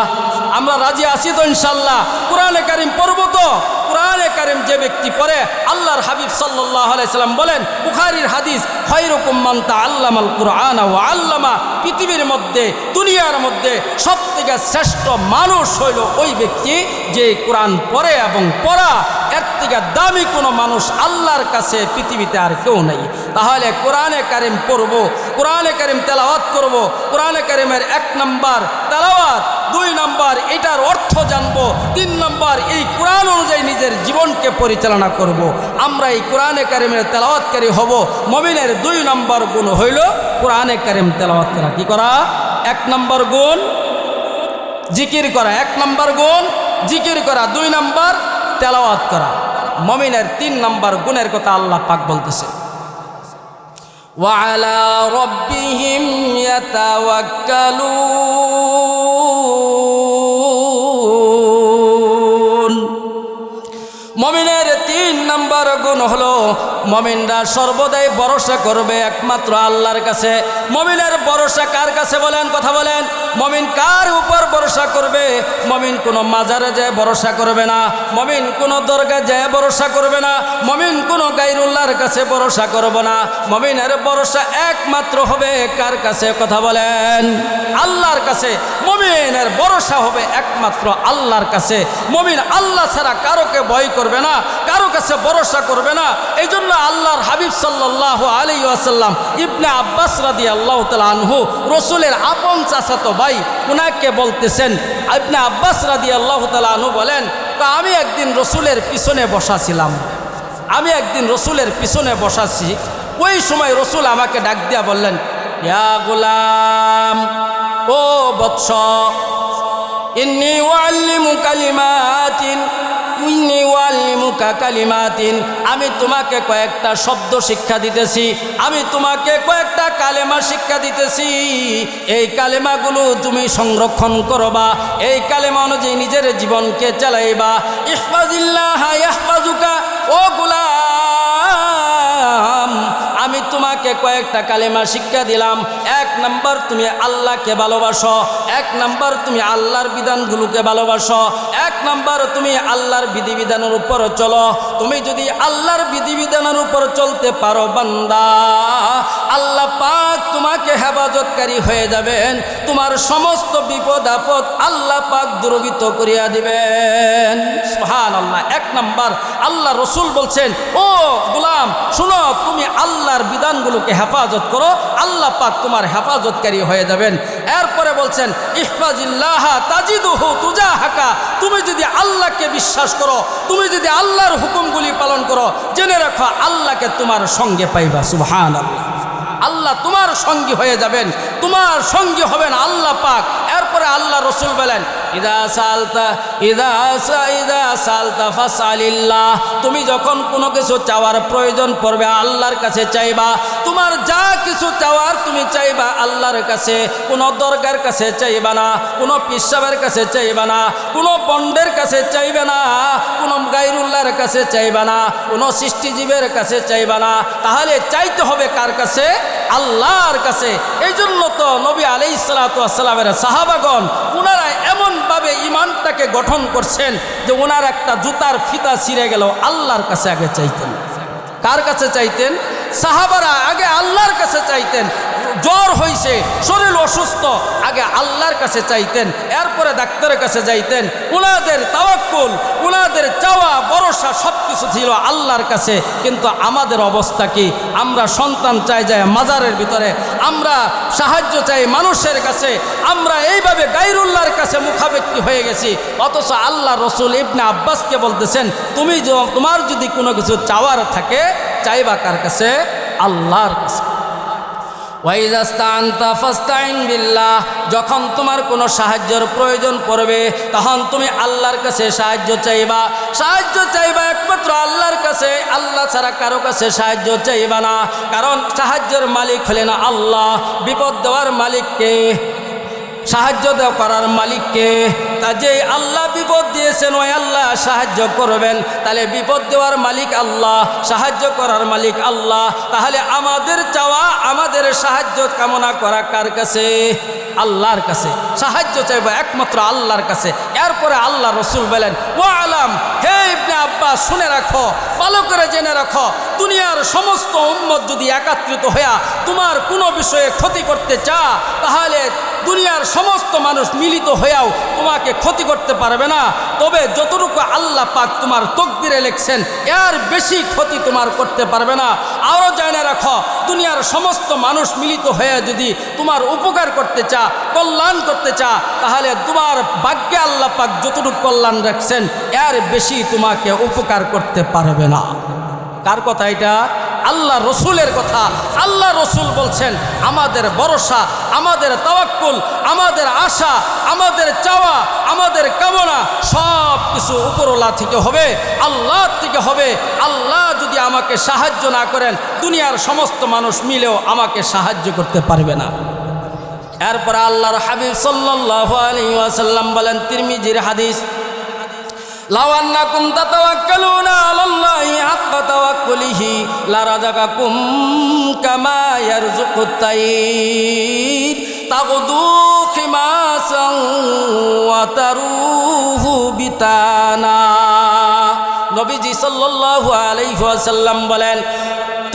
আমরা রাজি আছি তো ইনশাল্লাহ? কোরআনে কারিম পড়ব তো? কোরআনে কারিম যে ব্যক্তি পড়ে, আল্লাহর হাবিব সাল্লাল্লাহু আলাইহি সাল্লাম বলেন, বুখারীর হাদিস, খায়রুকুম মান তাআল্লামাল কুরআনা ওয়া আল্লামা। পৃথিবীর মধ্যে, দুনিয়ার মধ্যে সবথেকে শ্রেষ্ঠ মানুষ হইল ওই ব্যক্তি যে কোরআন পড়ে এবং পড়া। এর থেকে দামি কোনো মানুষ আল্লাহর কাছে পৃথিবীতে আর কেউ নেই। তাহলে কোরআনে কারিম পড়ব, কোরআনে কারিম তেলাওয়াত করব। কোরআনে কারিমের 1 নম্বর তেলাওয়াত, 2 নম্বর এটার অর্থ জানবো, 3 নম্বর এই কোরআন অনুযায়ী নিজের জীবনকে পরিচালনা করব। আমরা এই কোরআনে কারিমের তেলাওয়াতকারী হব। মুমিনের 2 নম্বর গুণ হইল কোরআনে কারিম তেলাওয়াত করা। কি করা? 1 নম্বর গুণ জিকির করা, 1 নম্বর গুণ জিকির করা, 2 নম্বর তেলাওয়াত করা। মুমিনের 3 নম্বর গুণের কথা আল্লাহ পাক বলতেছে, ওয়া আলা রাব্বিহিম ইয়াতাওয়াক্কালুন। মুমিনের 3 নম্বর গুণ হলো মুমিনরা সর্বদাই ভরসা করবে একমাত্র আল্লাহর কাছে। মুমিনের ভরসা কার কাছে বলেন? কথা বলেন। মুমিন কার উপর ভরসা করবে? মুমিন কোনো মাজারে যায় ভরসা করবে না, মুমিন কোনো দরগা যায় ভরসা করবে না, মুমিন কোনো গায়রুল্লাহর কাছে ভরসা করবে না। মুমিনের ভরসা একমাত্র হবে কার কাছে? কথা বলেন। আল্লাহর কাছে। মুমিনের ভরসা হবে একমাত্র আল্লাহর কাছে। মুমিন আল্লাহ ছাড়া কারোকে ভয় করবে না, কারো কাছে ভরসা করবে না। এই জন্য আল্লাহর হাবিব সাল্লাল্লাহু আলাইহি ওয়াসাল্লাম ইবনে আব্বাস রাদিয়াল্লাহু তাআলা আনহু, রাসূলের আপন চাচাতো ভাই, উনাকে বলতেছেন, ইবনে আব্বাস রাদিয়াল্লাহু তাআলা আনহু বলেন, আমি একদিন রাসূলের পিছনে বসাছিলাম, ওই সময় রাসূল আমাকে ডাক দিয়া বললেন, ইয়া গুলাম, ও বৎস, ইন্নী উআল্লিমুকা কালিমাতিন, আমি তোমাকে কয়েকটা শব্দ শিক্ষা দিতেছি, আমি তোমাকে কয়েকটা কালেমা শিক্ষা দিতেছি। এই কালেমাগুলো তুমি সংরক্ষণ করবা, এই কালেমা অনুযায়ী নিজের জীবনকে চালাইবা। ইহফাজিল্লাহ ইয়াহফাজুকা, ও গোলাম, আমি তোমাকে কয়েকটা কালেমা শিক্ষা দিলাম। 1 নম্বর, তুমি আল্লাহকে ভালোবাসো। 1 নম্বর, তুমি আল্লাহর বিধানগুলোকে ভালোবাসো। 1 নম্বর, তুমি আল্লাহর বিধিবিধানের উপর চলো। তুমি যদি আল্লাহর বিধিবিধানের উপর চলতে পারো বান্দা, আল্লাহ পাক তোমাকে হেফাজতকারী হয়ে যাবেন। তোমার সমস্ত বিপদ আপদ আল্লাহ পাক দূরীভূত করিয়া দিবেন। সুবহানাল্লাহ। 1 নম্বর, আল্লাহ রসুল বলছেন, ও গোলাম শুনো, তুমি আল্লাহর বিধানগুলোকে হেফাজত করো, আল্লাহ পাক তোমার হেফাজতকারী হয়ে যাবেন। এরপরে বলছেন, ইহফাজিল্লাহ তাজিদুহু তুজাহাকা, তুমি যদি আল্লাহকে বিশ্বাস করো, তুমি যদি আল্লাহর হুকুমগুলি পালন করো, জেনে রাখো আল্লাহকে তোমার সঙ্গে পাইবা। সুবহানাল্লাহ। আল্লাহ তোমার সঙ্গী হয়ে যাবেন, তোমার সঙ্গী হবেন আল্লাহ পাক। এরপরে আল্লাহ রসুল বলেন, ইদা সালতা ফাসআলিল্লাহ, তুমি যখন কোনো কিছু চাওয়ার প্রয়োজন পড়বে আল্লাহর কাছে চাইবা। তোমার যা কিছু চাওয়ার তুমি চাইবা আল্লাহর কাছে, কোনো দরগার কাছে চাইবা না, কোনো পিসাবের কাছে চাইবা না, কোনো বন্ডের কাছে চাইবে না, কোনো গায়রুল্লাহর কাছে চাইবা না, কোনো সৃষ্টিজীবের কাছে চাইবা না। তাহলে চাইতে হবে কার কাছে? আল্লাহর কাছে। এই জন্য তো নবী আলাইহিস সালাতু ওয়াস সালামের সাহাবাগণ ওনারা এমনভাবে ইমানটাকে গঠন করছেন যে ওনার একটা জুতার ফিতা ছিঁড়ে গেল আল্লাহর কাছে আগে চাইতেন। কার কাছে চাইতেন? সাহাবারা আগে আল্লাহর কাছে চাইতেন। জ্বর হয়েছে, শরীর অসুস্থ, আগে আল্লাহর কাছে চাইতেন, এরপরে ডাক্তারের কাছে যাইতেন। ওনাদের তাওয়াক্কুল, ওনাদের চাওয়া ভরসা সব কিছু ছিল আল্লাহর কাছে। কিন্তু আমাদের অবস্থা কি? আমরা সন্তান চাই যায় মাজারের ভিতরে, আমরা সাহায্য চাই মানুষের কাছে, আমরা এইভাবে গায়রুল্লাহর কাছে মুখাপেক্ষী হয়ে গেছি। অথচ আল্লাহ রসুল ইবনে আব্বাসকে বলতেছেন, তোমার যদি কোনো কিছু চাওয়ার থাকে চাইবা কার কাছে? আল্লাহর কাছে। ওয়াইজাস্তাআনতা ফাস্তাইন বিল্লাহ, যখন তোমার কোনো সাহায্যের প্রয়োজন পড়বে তখন তুমি আল্লাহর কাছে সাহায্য চাইবা। সাহায্য চাইবা একমাত্র আল্লাহর কাছে, আল্লাহ ছাড়া কারো কাছে সাহায্য চাইবা না। কারণ সাহায্যের মালিক হলেন আল্লাহ। বিপদ দেওয়ার মালিককে, সাহায্য করার মালিককে। তা যে আল্লাহ বিপদ দিয়েছেন ওই আল্লাহ সাহায্য করবেন। তাহলে বিপদ দেওয়ার মালিক আল্লাহ, সাহায্য করার মালিক আল্লাহ। তাহলে আমাদের চাওয়া, আমাদের সাহায্য কামনা করা কার কাছে? আল্লাহর কাছে। সাহায্য চাইবো একমাত্র আল্লাহর কাছে। এরপরে আল্লাহ রসুল বলেন, ও আলাম, হে ইবনে আব্বাস শুনে রাখো, ভালো করে জেনে রাখো, দুনিয়ার সমস্ত উম্মত যদি একত্রিত হইয়া তোমার কোনো বিষয়ে ক্ষতি করতে চা, তাহলে দুনিয়ার সমস্ত মানুষ মিলিত হয়েও তোমাকে ক্ষতি করতে পারবে না। তবে যতটুকু আল্লাহ পাক তোমার তকদিরে লিখছেন এর বেশি ক্ষতি তোমার করতে পারবে না। আরও জেনে রাখো, দুনিয়ার সমস্ত মানুষ মিলিত হয়ে যদি তোমার উপকার করতে চা, কল্যাণ করতে চা, তাহলে তোমার ভাগ্যে আল্লাহ পাক যতটুকু কল্যাণ রাখছেন এর বেশি তোমাকে উপকার করতে পারবে না। কার কথা এটা? আল্লাহ রসুলের কথা। আল্লাহ রসুল বলছেন, আমাদের ভরসা, আমাদের তাওয়াক্কুল, আমাদের আশা, আমাদের চাওয়া, আমাদের কামনা সব কিছু উপরওয়ালা থেকে হবে, আল্লাহ থেকে হবে। আল্লাহ যদি আমাকে সাহায্য না করেন দুনিয়ার সমস্ত মানুষ মিলেও আমাকে সাহায্য করতে পারবে না। এরপর আল্লাহর হাবিব সাল্লাল্লাহু আলাইহি ওয়াসাল্লাম বলেন, তিরমিজির হাদিস, লাউ আন্নাকুম তাতাওয়াক্কালুনা আলাল্লাহি হাক্কা তাওয়াক্কুলিহি লারাযাকাকুম কামা ইয়ারযুকুত তাইর তাগদু খিমাসান ওয়া তারুহু বিতানা। নবীজি সাল্লাল্লাহু আলাইহি ওয়াসাল্লাম বলেন,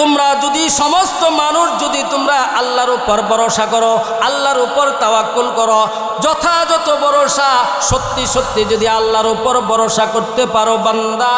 তোমরা যদি সমস্ত মানুষ যদি তোমরা আল্লাহর উপর ভরসা করো, আল্লাহর উপর তাওয়াক্কুল করো, যথাযথ ভরসা, সত্যি সত্যি যদি আল্লাহর উপর ভরসা করতে পারো বান্দা,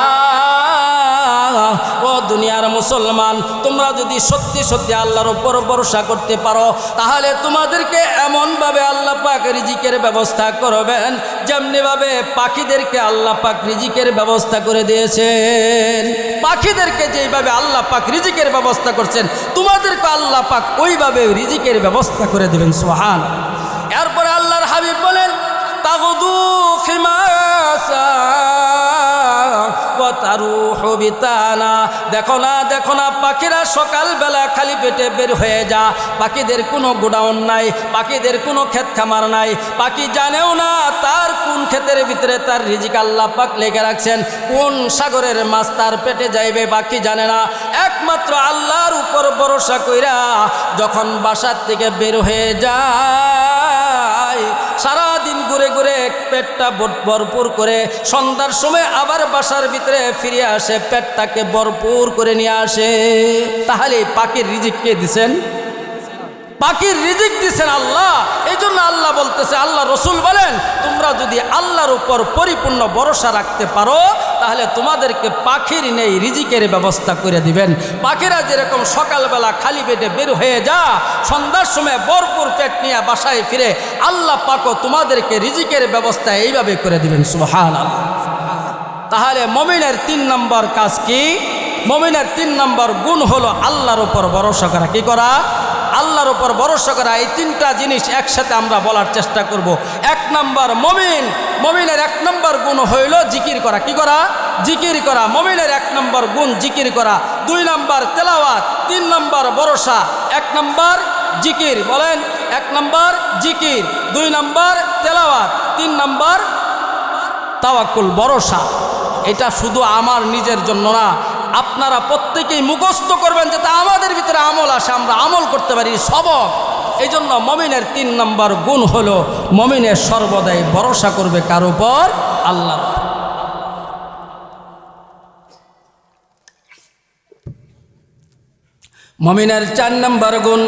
ও দুনিয়ার মুসলমান, তোমরা যদি সত্যি সত্যি আল্লাহর উপর ভরসা করতে পারো তাহলে তোমাদেরকে এমনভাবে আল্লাহ পাক রিজিকের ব্যবস্থা করবেন যেমনিভাবে পাখিদেরকে আল্লাহ পাক রিজিকের ব্যবস্থা করে দিয়েছেন। পাখিদেরকে যেইভাবে আল্লাহ পাক রিজিকের ব্যবস্থা করছেন তোমাদেরকে আল্লাহ পাক ওইভাবে রিজিকের ব্যবস্থা করে দেবেন। সুবহানাল্লাহ। এরপরে আল্লাহর হাবিব বলেন তাগুদু খিমাসা ওয়া তারুহু বিতানা। দেখো না পাখিরা সকালবেলা খালি পেটে বের হয়ে যা। পাখিদের কোনো গোডাউন নাই, পাখিদের কোনো ক্ষেত খামার নাই, পাখি জানেও না তার কোন ক্ষেতের ভিতরে তার রিজিক আল্লাহ পাক লেগে রাখছেন, কোন সাগরের মাছ তার পেটে যাইবে পাখি জানে না। একমাত্র আল্লাহর উপর ভরসা কইরা যখন বাসার থেকে বের হয়ে যায়, সারাদিন ঘুরে ঘুরে পেটটা ভরপুর করে সন্ধ্যার সময় আবার বাসার ভিতরে ফিরে আসে, পেটটাকে ভরপুর করে নিয়ে আসে। তাহলে পাখির রিজিক কে দিছেন? পাখির রিজিক দিছেন আল্লাহ। এই জন্য আল্লাহ বলতেছে, আল্লাহ রসুল বলেন তোমরা যদি আল্লাহর উপর পরিপূর্ণ ভরসা রাখতে পারো তাহলে তোমাদেরকে পাখির নেই রিজিকের ব্যবস্থা করে দিবেন। পাখিরা যেরকম সকালবেলা খালি পেটে বের হয়ে যা, সন্ধ্যার সময় ভরপুর পেট নিয়ে বাসায় ফিরে, আল্লাহ পাকও তোমাদেরকে রিজিকের ব্যবস্থা এইভাবে করে দিবেন। সুবহানাল্লাহ। তাহলে মুমিনের 3 নম্বর কাজ কি? মুমিনের 3 নম্বর গুণ হলো আল্লাহর উপর ভরসা করা। কি করা? আল্লাহর উপর ভরসা করা। এই 3টা জিনিস একসাথে আমরা বলার চেষ্টা করব। 1 নম্বর মুমিনের 1 নম্বর গুণ হইল জিকির করা। কি করা? জিকির করা। মুমিনের 1 নম্বর গুণ জিকির করা। 2 নম্বর তেলাওয়াত, 3 নম্বর ভরসা। 1 নম্বর জিকির, বলেন 1 নম্বর জিকির, 2 নম্বর তেলাওয়াত, 3 নম্বর তাওয়াক্কুল, ভরসা। এটা শুধু আমার নিজের জন্য না, আপনারা প্রত্যেকেই মুখস্থ করবেন যাতে আমাদের ভিতরে আমল আসে, আমরা আমল করতে পারি, সবক। এই জন্য মুমিনের 3 নম্বর গুণ হলো মুমিনের সর্বদাই ভরসা করবে কার উপর? আল্লাহর উপর। মুমিনের 4 নম্বর গুণ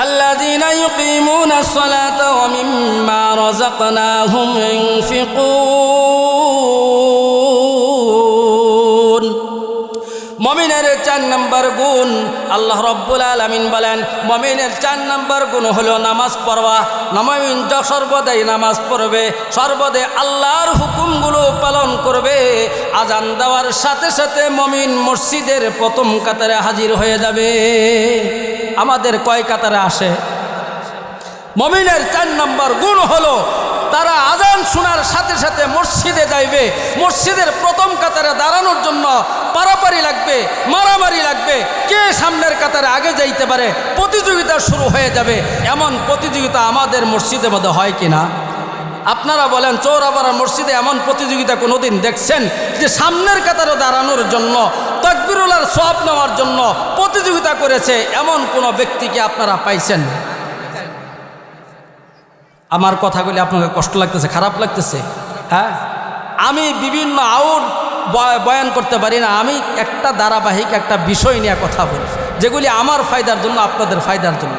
আল্লাযীনা ইউকিমুনাস সালাতা ওয়া মিম্মা রাযাকনাহুম ইউনফিকুন। মুমিনের 4 নম্বর গুণ আল্লাহ রাব্বুল আলামিন বলেন মুমিনের 4 নম্বর গুণ হলো নামাজ পড়া। মুমিন সর্বদাই নামাজ পড়বে, সর্বদাই আল্লাহর হুকুমগুলো পালন করবে। আজান দেওয়ার সাথে সাথে মুমিন মসজিদের প্রথম কাতারে হাজির হয়ে যাবে। আমাদের কয় কাতারে আসে? মুমিনের 4 নম্বর গুণ হলো তারা আজান শোনার সাথে সাথে মসজিদে যাইবে। মসজিদের প্রথম কাতারে দাঁড়ানোর জন্য পারাপারি লাগবে, মারামারি লাগবে, কে সামনের কাতারে আগে যাইতে পারে, প্রতিযোগিতা শুরু হয়ে যাবে। এমন প্রতিযোগিতা আমাদের মসজিদের মধ্যে হয় কিনা? আপনারা বলেন, চৌরাপাড়া মসজিদে এমন প্রতিযোগিতা কোনোদিন দেখছেন যে সামনের কাতারে দাঁড়ানোর জন্য, তাকবীরুল্লাহর সওয়াব নেওয়ার জন্য প্রতিযোগিতা করেছে? এমন কোনো ব্যক্তিকে আপনারা পাইছেন? আমার কথাগুলি আপনাকে কষ্ট লাগতেছে, খারাপ লাগতেছে? হ্যাঁ, আমি বিভিন্ন আউট বয়ান করতে পারি না, আমি একটা ধারাবাহিক একটা বিষয় নিয়ে কথা বলি যেগুলি আমার ফায়দার জন্য, আপনাদের ফায়দার জন্য।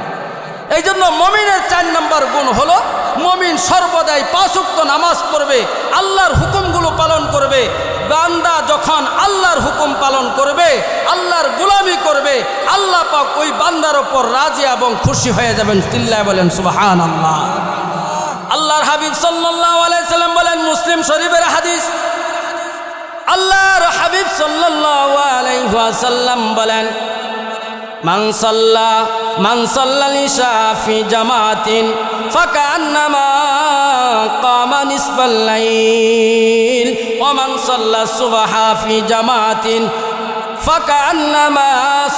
এই জন্য মুমিনের 4 নম্বর গুণ হলো মুমিন সর্বদাই 5 ওয়াক্ত নামাজ পড়বে, আল্লাহর হুকুমগুলো পালন করবে। বান্দা যখন আল্লাহর হুকুম পালন করবে, আল্লাহর গোলামি করবে, আল্লাহ পাক ওই বান্দার ওপর রাজি এবং খুশি হয়ে যাবেন। চিল্লায় বলেন সুবহানাল্লাহ। আল্লাহর হাবিব সাল্লাল্লাহু আলাইহি সাল্লাম বলেন, মুসলিম শরীফের হাদিস, আল্লাহর হাবিব সাল্লাল্লাহু আলাইহি ওয়াসাল্লাম বলেন, মান সাল্লাল ইশা ফি জামাতিন ফাকান্নামা কামা নিসফাল লাইল ওয়া মান সাল্লাস সুবহা ফি জামাতিন ফাকান্নামা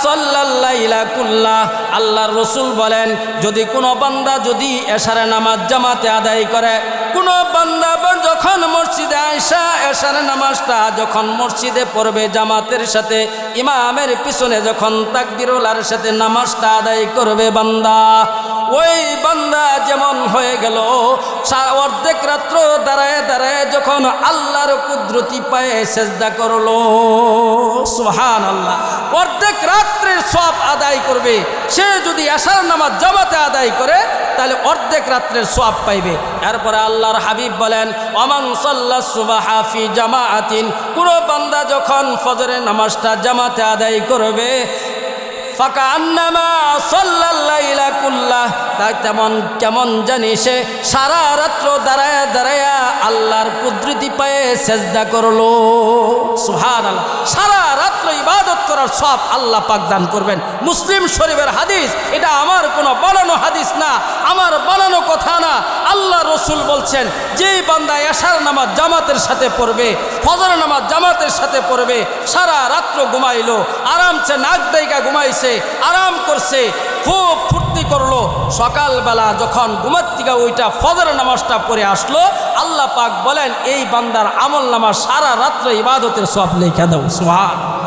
সাল্লাল লাইলা কুল্লাহ। আল্লাহর রাসূল বলেন, যদি কোনো বান্দা যদি এশারের নামাজ জামাতে আদায় করে, কোনো বান্দা যখন মসজিদে আইসা এশার নামাজটা যখন মসজিদে পড়বে জামাতের সাথে, ইমামের পিছনে যখন তাকবীরুল্লাহর সাথে নামাজটা আদায় করবে বান্দা, ওই বান্দা যেমন হয়ে গেল অর্ধেক রাত্র দাঁড়ায় দাঁড়ায় যখন আল্লাহর কুদরতি পায়ে সেজদা করলো। সুবহানাল্লাহ। অর্ধেক রাত্রের সওয়াব আদায় করবে। সে যদি এশার নামাজ জামাতে আদায় করে তাহলে অর্ধেক রাত্রের সওয়াব পাইবে। এরপরে আল্লাহর হাবিব বলেন, ওমান সাল্লাস সুবহা ফি জামাআতিন, কোন বান্দা যখন ফজরের নামাজটা জামাতে আদায় করবে, ফাকান্নামা সাল্লাল লাইলা কুল্লাহ, তাই কেমন জানি সে সারা রাত্র দাঁড়ায়া দাঁড়ায়া আল্লাহর কুদরতি পায়ে সেজদা করলো। সুবহানাল্লাহ, সারা রাত্র ইবাদত করার সওয়াব আল্লাহ পাক দান করবেন। মুসলিম শরীফের হাদিস, এটা আমার কোনো বানানো হাদিস না, আমার বানানো কথা না। আল্লাহ রসুল বলছেন, যেই বান্দা এশার নামাজ জামাতের সাথে পড়বে, ফজর নামাজ জামাতের সাথে পড়বে, সারা রাত্র ঘুমাইলো, আরামসে নাক ডাইকা ঘুমাইছে, আরাম করছে, খুব ফুর্তি করলো, সকালবেলা যখন ঘুমার থেকে ওইটা ফজর নামাজটা পড়ে আসলো, আল্লাহ পাক বলেন এই বান্দার আমল নামা সারা রাত্র ইবাদতের সওয়াব লেখা দাও। সুবহানাল্লাহ।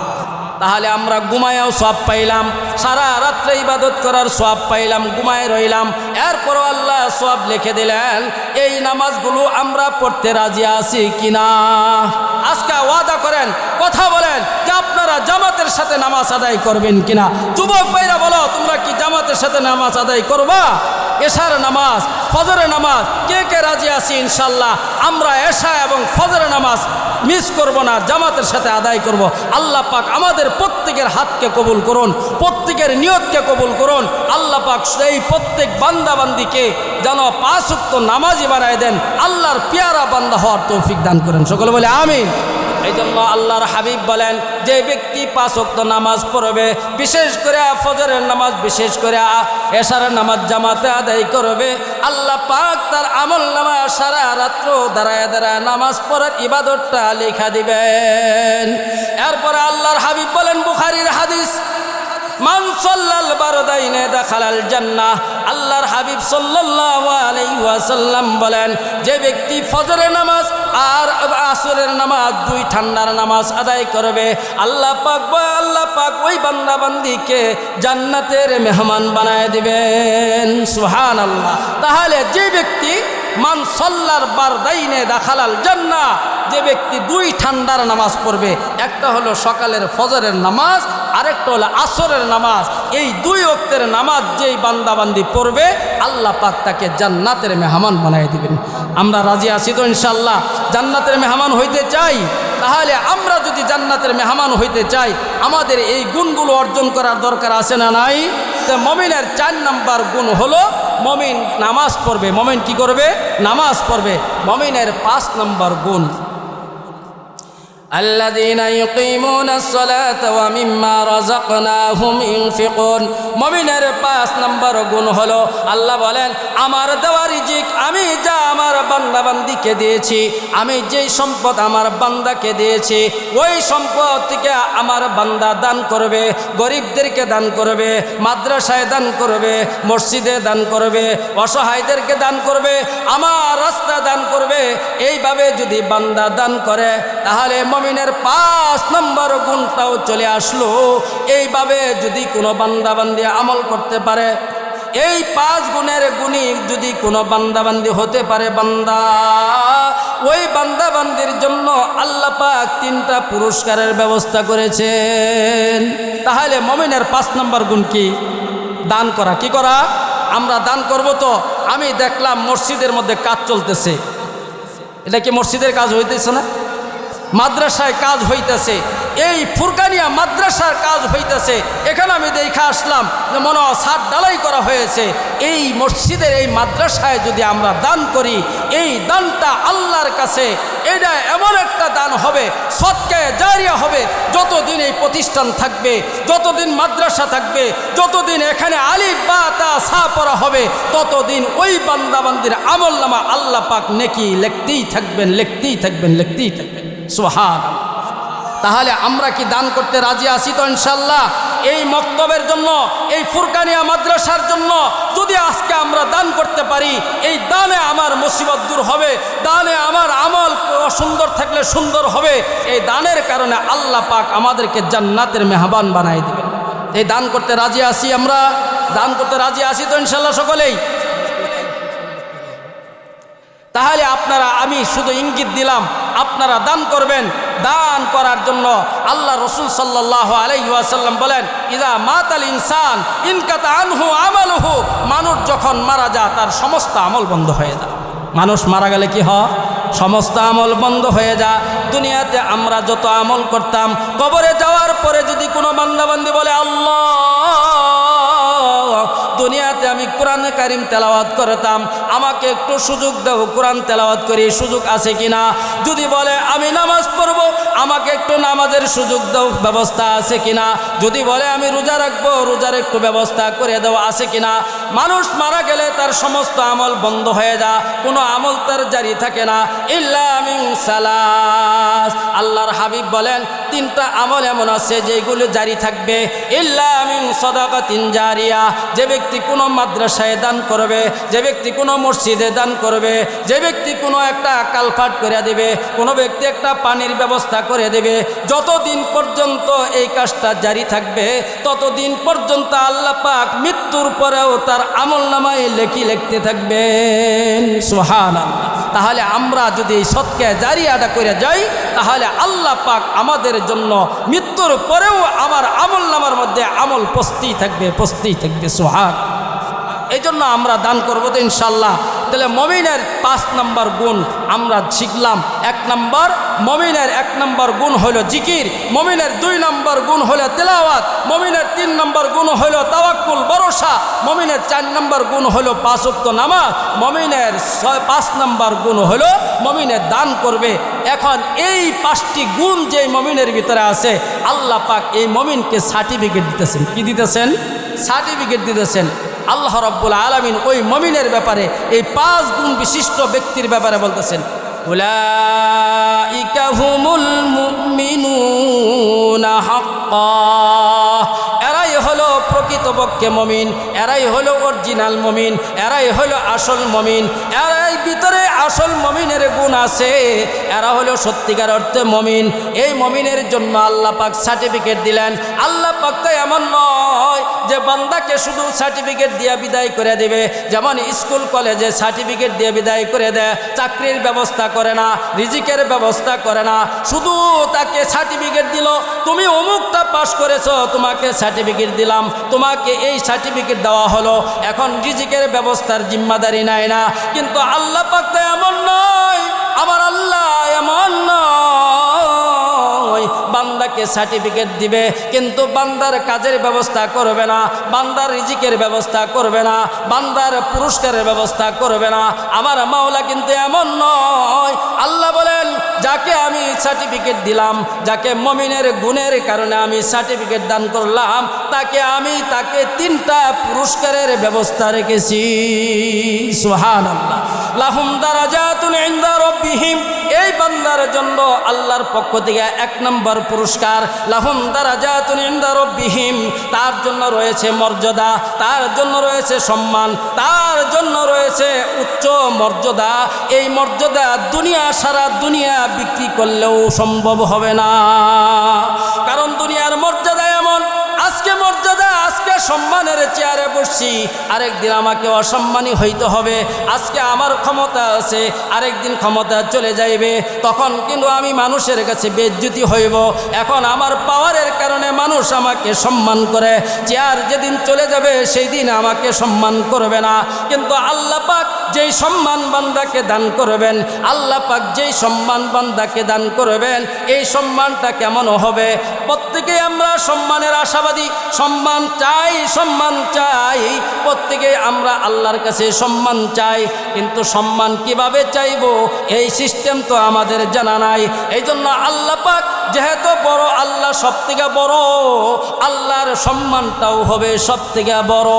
তাহলে আমরা ঘুমায়াও সওয়াব পাইলাম, সারা রাত্রে ইবাদত করার সওয়াব পাইলাম, ঘুমায় রইলাম, এরপরও আল্লাহ সওয়াব লিখে দিলেন। এই নামাজগুলো আমরা পড়তে রাজি আছি কিনা? আজকে ওয়াদা করেন, কথা বলেন যে আপনারা জামাতের সাথে নামাজ আদায় করবেন কিনা। যুবক ভাইরা বলো, তোমরা কি জামাতের সাথে নামাজ আদায় করবা? এশার নামাজ, ফজরের নামাজ কে কে রাজি আছি? ইনশাল্লাহ আমরা এশা এবং ফজরের নামাজ মিস করব না, জামাতের সাথে আদায় করব। আল্লাহ পাক আমাদের প্রত্যেকের হাতকে কবুল করুন, প্রত্যেকের নিয়তকে কবুল করুন। আল্লাহ পাক সেই প্রত্যেক বান্দাবান্দিকে যেন 5 ওয়াক্ত নামাজি বানায় দেন, আল্লাহর পেয়ারা বান্দা হওয়ার তৌফিক দান করেন। সকলে বলে আমিন। এই জন্য আল্লাহর হাবিব বলেন, যে ব্যক্তি 5 ওয়াক্ত নামাজ পড়বে, বিশেষ করে ফজরের নামাজ, বিশেষ করে এশারের নামাজ জামাতে আদায় করবে, আল্লাহ পাক তার আমল নামা সারা রাত্র দাঁড়ায় দাঁড়ায় নামাজ পড়ার ইবাদতটা লেখা দিবেন। এরপরে আল্লাহর হাবিব বলেন, বুখারীর হাদিস, মান সাল্লাল বারদাইনে দাখালাল জান্নাহ। আল্লাহর হাবিব সাল্লাল্লাহু আলাইহি ওয়াসাল্লাম বলেন, যে ব্যক্তি ফজরের নামাজ আর আসরের নামাজ, 2 ঠান্ডার নামাজ আদায় করবে, আল্লাহ পাক ওই বান্দা বান্দিকে জান্নাতের মেহমান বানায় দিবেন। সুবহানাল্লাহ। তাহলে যে ব্যক্তি মান সাল্লার বারদাইনে দাখালাল জান্নাহ, যে ব্যক্তি 2 ঠান্ডার নামাজ পড়বে, একটা হলো সকালের ফজরের নামাজ, আরেকটা হলো আসরের নামাজ, এই 2 ওয়াক্তের নামাজ যেই বান্দাবান্দি পড়বে, আল্লাহ পাক তাকে জান্নাতের মেহমান বানায় দিবেন। আমরা রাজি আছি তো ইনশাআল্লাহ? জান্নাতের মেহমান হইতে চাই। তাহলে আমরা যদি জান্নাতের মেহমান হইতে চাই, আমাদের এই গুণগুলো অর্জন করার দরকার আছে না নাই? তো মুমিনের 4 নম্বর গুণ হলো মুমিন নামাজ পড়বে। মুমিন কি করবে? নামাজ পড়বে। মুমিনের 5 নম্বর গুণ, আল্লাযীনা ইউকিমুনাস সালাতা ওয়া মিম্মা রাযাকনাহুম ইউনফিকুন। মুমিনের 5 নম্বর গুণ হলো, আল্লাহ বলেন, আমার দেওয়া রিজিক আমি যা আমার বান্দাবান্দিকে দিয়েছি, আমি যেই সম্পদ আমার বান্দাকে দিয়েছি, ওই সম্পদ থেকে আমার বান্দা দান করবে, গরিবদেরকে দান করবে, মাদ্রাসায় দান করবে, মসজিদে দান করবে, অসহায়দেরকে দান করবে, আমার রাস্তা দান করবে। এইভাবে যদি বান্দা দান করে, তাহলে মুমিনের 5 নম্বর গুণটাও চলে আসলো। এইভাবে যদি কোনো বান্দাবান্দি আমল করতে পারে, এই 5 গুণের গুণী যদি কোনো বান্দাবান্দি হতে পারে, বান্দা, ওই বান্দাবান্দির জন্য আল্লাহ পাক 3টা পুরস্কারের ব্যবস্থা করেছেন। তাহলে মুমিনের 5 নম্বর গুণ কি? দান করা। কি করা? আমরা দান করব। তো আমি দেখলাম মসজিদের মধ্যে কাজ চলতেছে, এটা কি মসজিদের কাজ হইতেছে না? মাদ্রাসায় কাজ হইতেছে, এই ফুরকানিয়া মাদ্রাসার কাজ হইতেছে। এখানে আমি দেখে আসলাম যে মনে হয় ছাদ ঢালাই করা হয়েছে। এই মসজিদের এই মাদ্রাসায় যদি আমরা দান করি, এই দানটা আল্লাহর কাছে এটা এমন একটা দান হবে, সদকায়ে জারিয়া হবে। যতদিন এই প্রতিষ্ঠান থাকবে, যতদিন মাদ্রাসা থাকবে, যতদিন এখানে আলিফ বা তা সা পড়া হবে, ততদিন ওই বান্দাবান্দির আমল নামা আল্লাহ পাক নেকি লিখতেই থাকবেন, লিখতেই থাকবেন, লিখতেই থাকবেন। সুবহানাল্লাহ। তাহলে আমরা কি দান করতে রাজি আছি তো ইনশাল্লাহ? এই মক্তবের জন্য, এই ফুরকানিয়া মাদ্রাসার জন্য যদি আজকে আমরা দান করতে পারি, এই দানে আমার মুসিবত দূর হবে, দানে আমার আমল সুন্দর থাকলে সুন্দর হবে। এই দানের কারণে আল্লাহ পাক আমাদেরকে জান্নাতের মেহমান বানাই দিবেন। এই দান করতে রাজি আছি আমরা? দান করতে রাজি আছি তো ইনশাল্লাহ সকলেই? তাহলে আপনারা, আমি শুধু ইঙ্গিত দিলাম, আপনারা দান করবেন। দান করার জন্য আল্লাহ রসুল সাল্লাল্লাহু আলাইহি ওয়াসাল্লাম বলেন, ইযা মাতাল ইনসান ইনকাতা আনহু আমালুহু, মানুষ যখন মারা যায় তার সমস্ত আমল বন্ধ হয়ে যায়। মানুষ মারা গেলে কি হয়? সমস্ত আমল বন্ধ হয়ে যায়। দুনিয়াতে আমরা যত আমল করতাম, কবরে যাওয়ার পরে যদি কোনো বান্দাবান্দি বলে, আল্লাহ দুনিয়াতে আমি কোরআন কারীম তেলাওয়াত করতাম, আমাকে একটু সুযোগ দাও, কোরআন তেলাওয়াত করি, সুযোগ আছে কিনা? যদি বলে আমি নামাজ পড়ব, আমাকে একটু নামাজের সুযোগ দাও, ব্যবস্থা আছে কিনা? যদি বলে আমি রোজা রাখবো, রোজার একটু ব্যবস্থা করে দাও, আছে কিনা? মানুষ মারা গেলে তার সমস্ত আমল বন্ধ হয়ে যায়, কোনো আমল তার জারি থাকে না, ইল্লা মিন সালাস। আল্লাহর হাবিব বলেন তিনটা আমল এমন আছে যেগুলো জারি থাকবে, ইল্লা মিন সাদাকাতিন জারিয়া, যে ব্যক্তি কোনো মাদ্রাসায় দান করবে, যে ব্যক্তি কোনো মসজিদে দান করবে, যে ব্যক্তি কোনো একটা কালভার্ট করে দেবে, কোনো ব্যক্তি একটা পানির ব্যবস্থা করে দেবে, যতদিন পর্যন্ত এই কাজটা জারি থাকবে ততদিন পর্যন্ত আল্লাহ পাক মৃত্যুর পরেও তার আমলনামায় লিখতে থাকবেন। সুবহানাল্লাহ। তাহলে আমরা যদি এই সৎকা জারিয়াটা করে যাই, তাহলে আল্লাহ পাক আমাদের জন্য মৃত্যুর পরেও আমার আমলনামার মধ্যে আমল পস্তেই থাকবে, পস্তেই থাকবে। সুবহান। এই জন্য আমরা দান করবো তো ইনশাল্লাহ। তাহলে মমিনের 5 নম্বর গুণ আমরা শিখলাম। 1 নম্বর, মমিনের 1 নম্বর গুণ হলো জিকির, মমিনের 2 নম্বর গুণ হলো তেলাওয়াত, মমিনের 3 নম্বর গুণ হলো তাওয়াক্কুল, ভরসা, মমিনের 4 নম্বর গুণ হলো 5 ওয়াক্ত নামাজ, মমিনের 5 নম্বর গুণ হলো মমিনের দান করবে। এখন এই 5টি গুণ যে মমিনের ভিতরে আছে, আল্লাহ পাক এই মমিনকে সার্টিফিকেট দিতেছেন। কি দিতেছেন? সার্টিফিকেট দিতেছেন। আল্লাহ রাব্বুল আলামিন ওই মমিনের ব্যাপারে এই 5 গুণ বিশিষ্ট ব্যক্তির ব্যাপারে বলতেছেন, উলাইকা হুমুল মুমিনুনা হাক্কা, এরাই হলো প্রকৃতপক্ষে মমিন, এরাই হলো অরিজিনাল মমিন, এরাই হলো আসল মমিন, এরাই ভিতরে আসল মমিনের গুণ আছে, এরা হলো সত্যিকার অর্থে মমিন। এই মমিনের জন্য আল্লাহ পাক সার্টিফিকেট দিলেন। আল্লাহ পাক তো এমন নয় যে বান্দাকে শুধু সার্টিফিকেট দিয়ে বিদায় করে দেবে, যেমন স্কুল কলেজে সার্টিফিকেট দিয়ে বিদায় করে দেয়, চাকরির ব্যবস্থা করে না, রিজিকের ব্যবস্থা করে না, শুধু তাকে সার্টিফিকেট দিল, তুমি অমুকটা পাস করেছো, তোমাকে সার্টিফিকেট দিলাম, তোমাকে এই সার্টিফিকেট দেওয়া হলো, এখন রিজিকের ব্যবস্থার জিম্মাদারি নেয় না। কিন্তু আল্লাহ পাক তো এমন নয়, আমার আল্লাহ এমন নয়, বান্দাকে সার্টিফিকেট দিবে কিন্তু বান্দার কাজের ব্যবস্থা করবে না, বান্দার রিজিকের ব্যবস্থা করবে না, বান্দার পুরস্কারের ব্যবস্থা করবে না। আমার মাওলা কিন্তু এমন নয়। আল্লাহ বলেন, যাকে আমি সার্টিফিকেট দিলাম, যাকে মমিনের গুণের কারণে আমি সার্টিফিকেট দান করলাম, তাকে 3টা পুরস্কারের ব্যবস্থা রেখেছি। সুবহানাল্লাহ। লাহুম দারাজাতুন ইনদা রাব্বিহিম, এই বান্দার জন্য আল্লাহর পক্ষ থেকে 1 নম্বর পুরস্কার, লাহুম দারাজাতুন ইনদা রাব্বিহিম, তার জন্য রয়েছে মর্যাদা, তার জন্য রয়েছে সম্মান, তার জন্য রয়েছে উচ্চ মর্যাদা। এই মর্যাদা দুনিয়া, সারা দুনিয়া বিক্রি করলেও সম্ভব হবে না। কারণ দুনিয়ার মর্যাদা এমন, আজকে মর্যাদা, আজকে সম্মানের চেয়ারে বসছি, আরেকদিন আমাকে অসম্মানী হইতে হবে। আজকে আমার ক্ষমতা আছে, আরেকদিন ক্ষমতা চলে যাইবে, তখন কিন্তু আমি মানুষের কাছে বেইজ্জতি হইব। এখন আমার পাওয়ারের কারণে মানুষ আমাকে সম্মান করে, চেয়ার যেদিন চলে যাবে সেই দিন আমাকে সম্মান করবে না। কিন্তু আল্লাহ পাক যেই সম্মান বান্দাকে দান করবেন, আল্লাহ পাক যেই সম্মান বান্দাকে দান করবেন, এই সম্মানটা কেমন হবে? প্রত্যেকেই আমরা সম্মানের আশাবাদী, সম্মান চাই, সম্মান চাই, প্রত্যেকেই আমরা আল্লাহর কাছে সম্মান চাই। কিন্তু সম্মান কিভাবে চাইব এই সিস্টেম তো আমাদের জানা নাই। এই জন্য আল্লাহ পাক যেহেতু বড়, আল্লাহ সব থেকে বড়, আল্লাহর সম্মানটাও হবে সব থেকে বড়।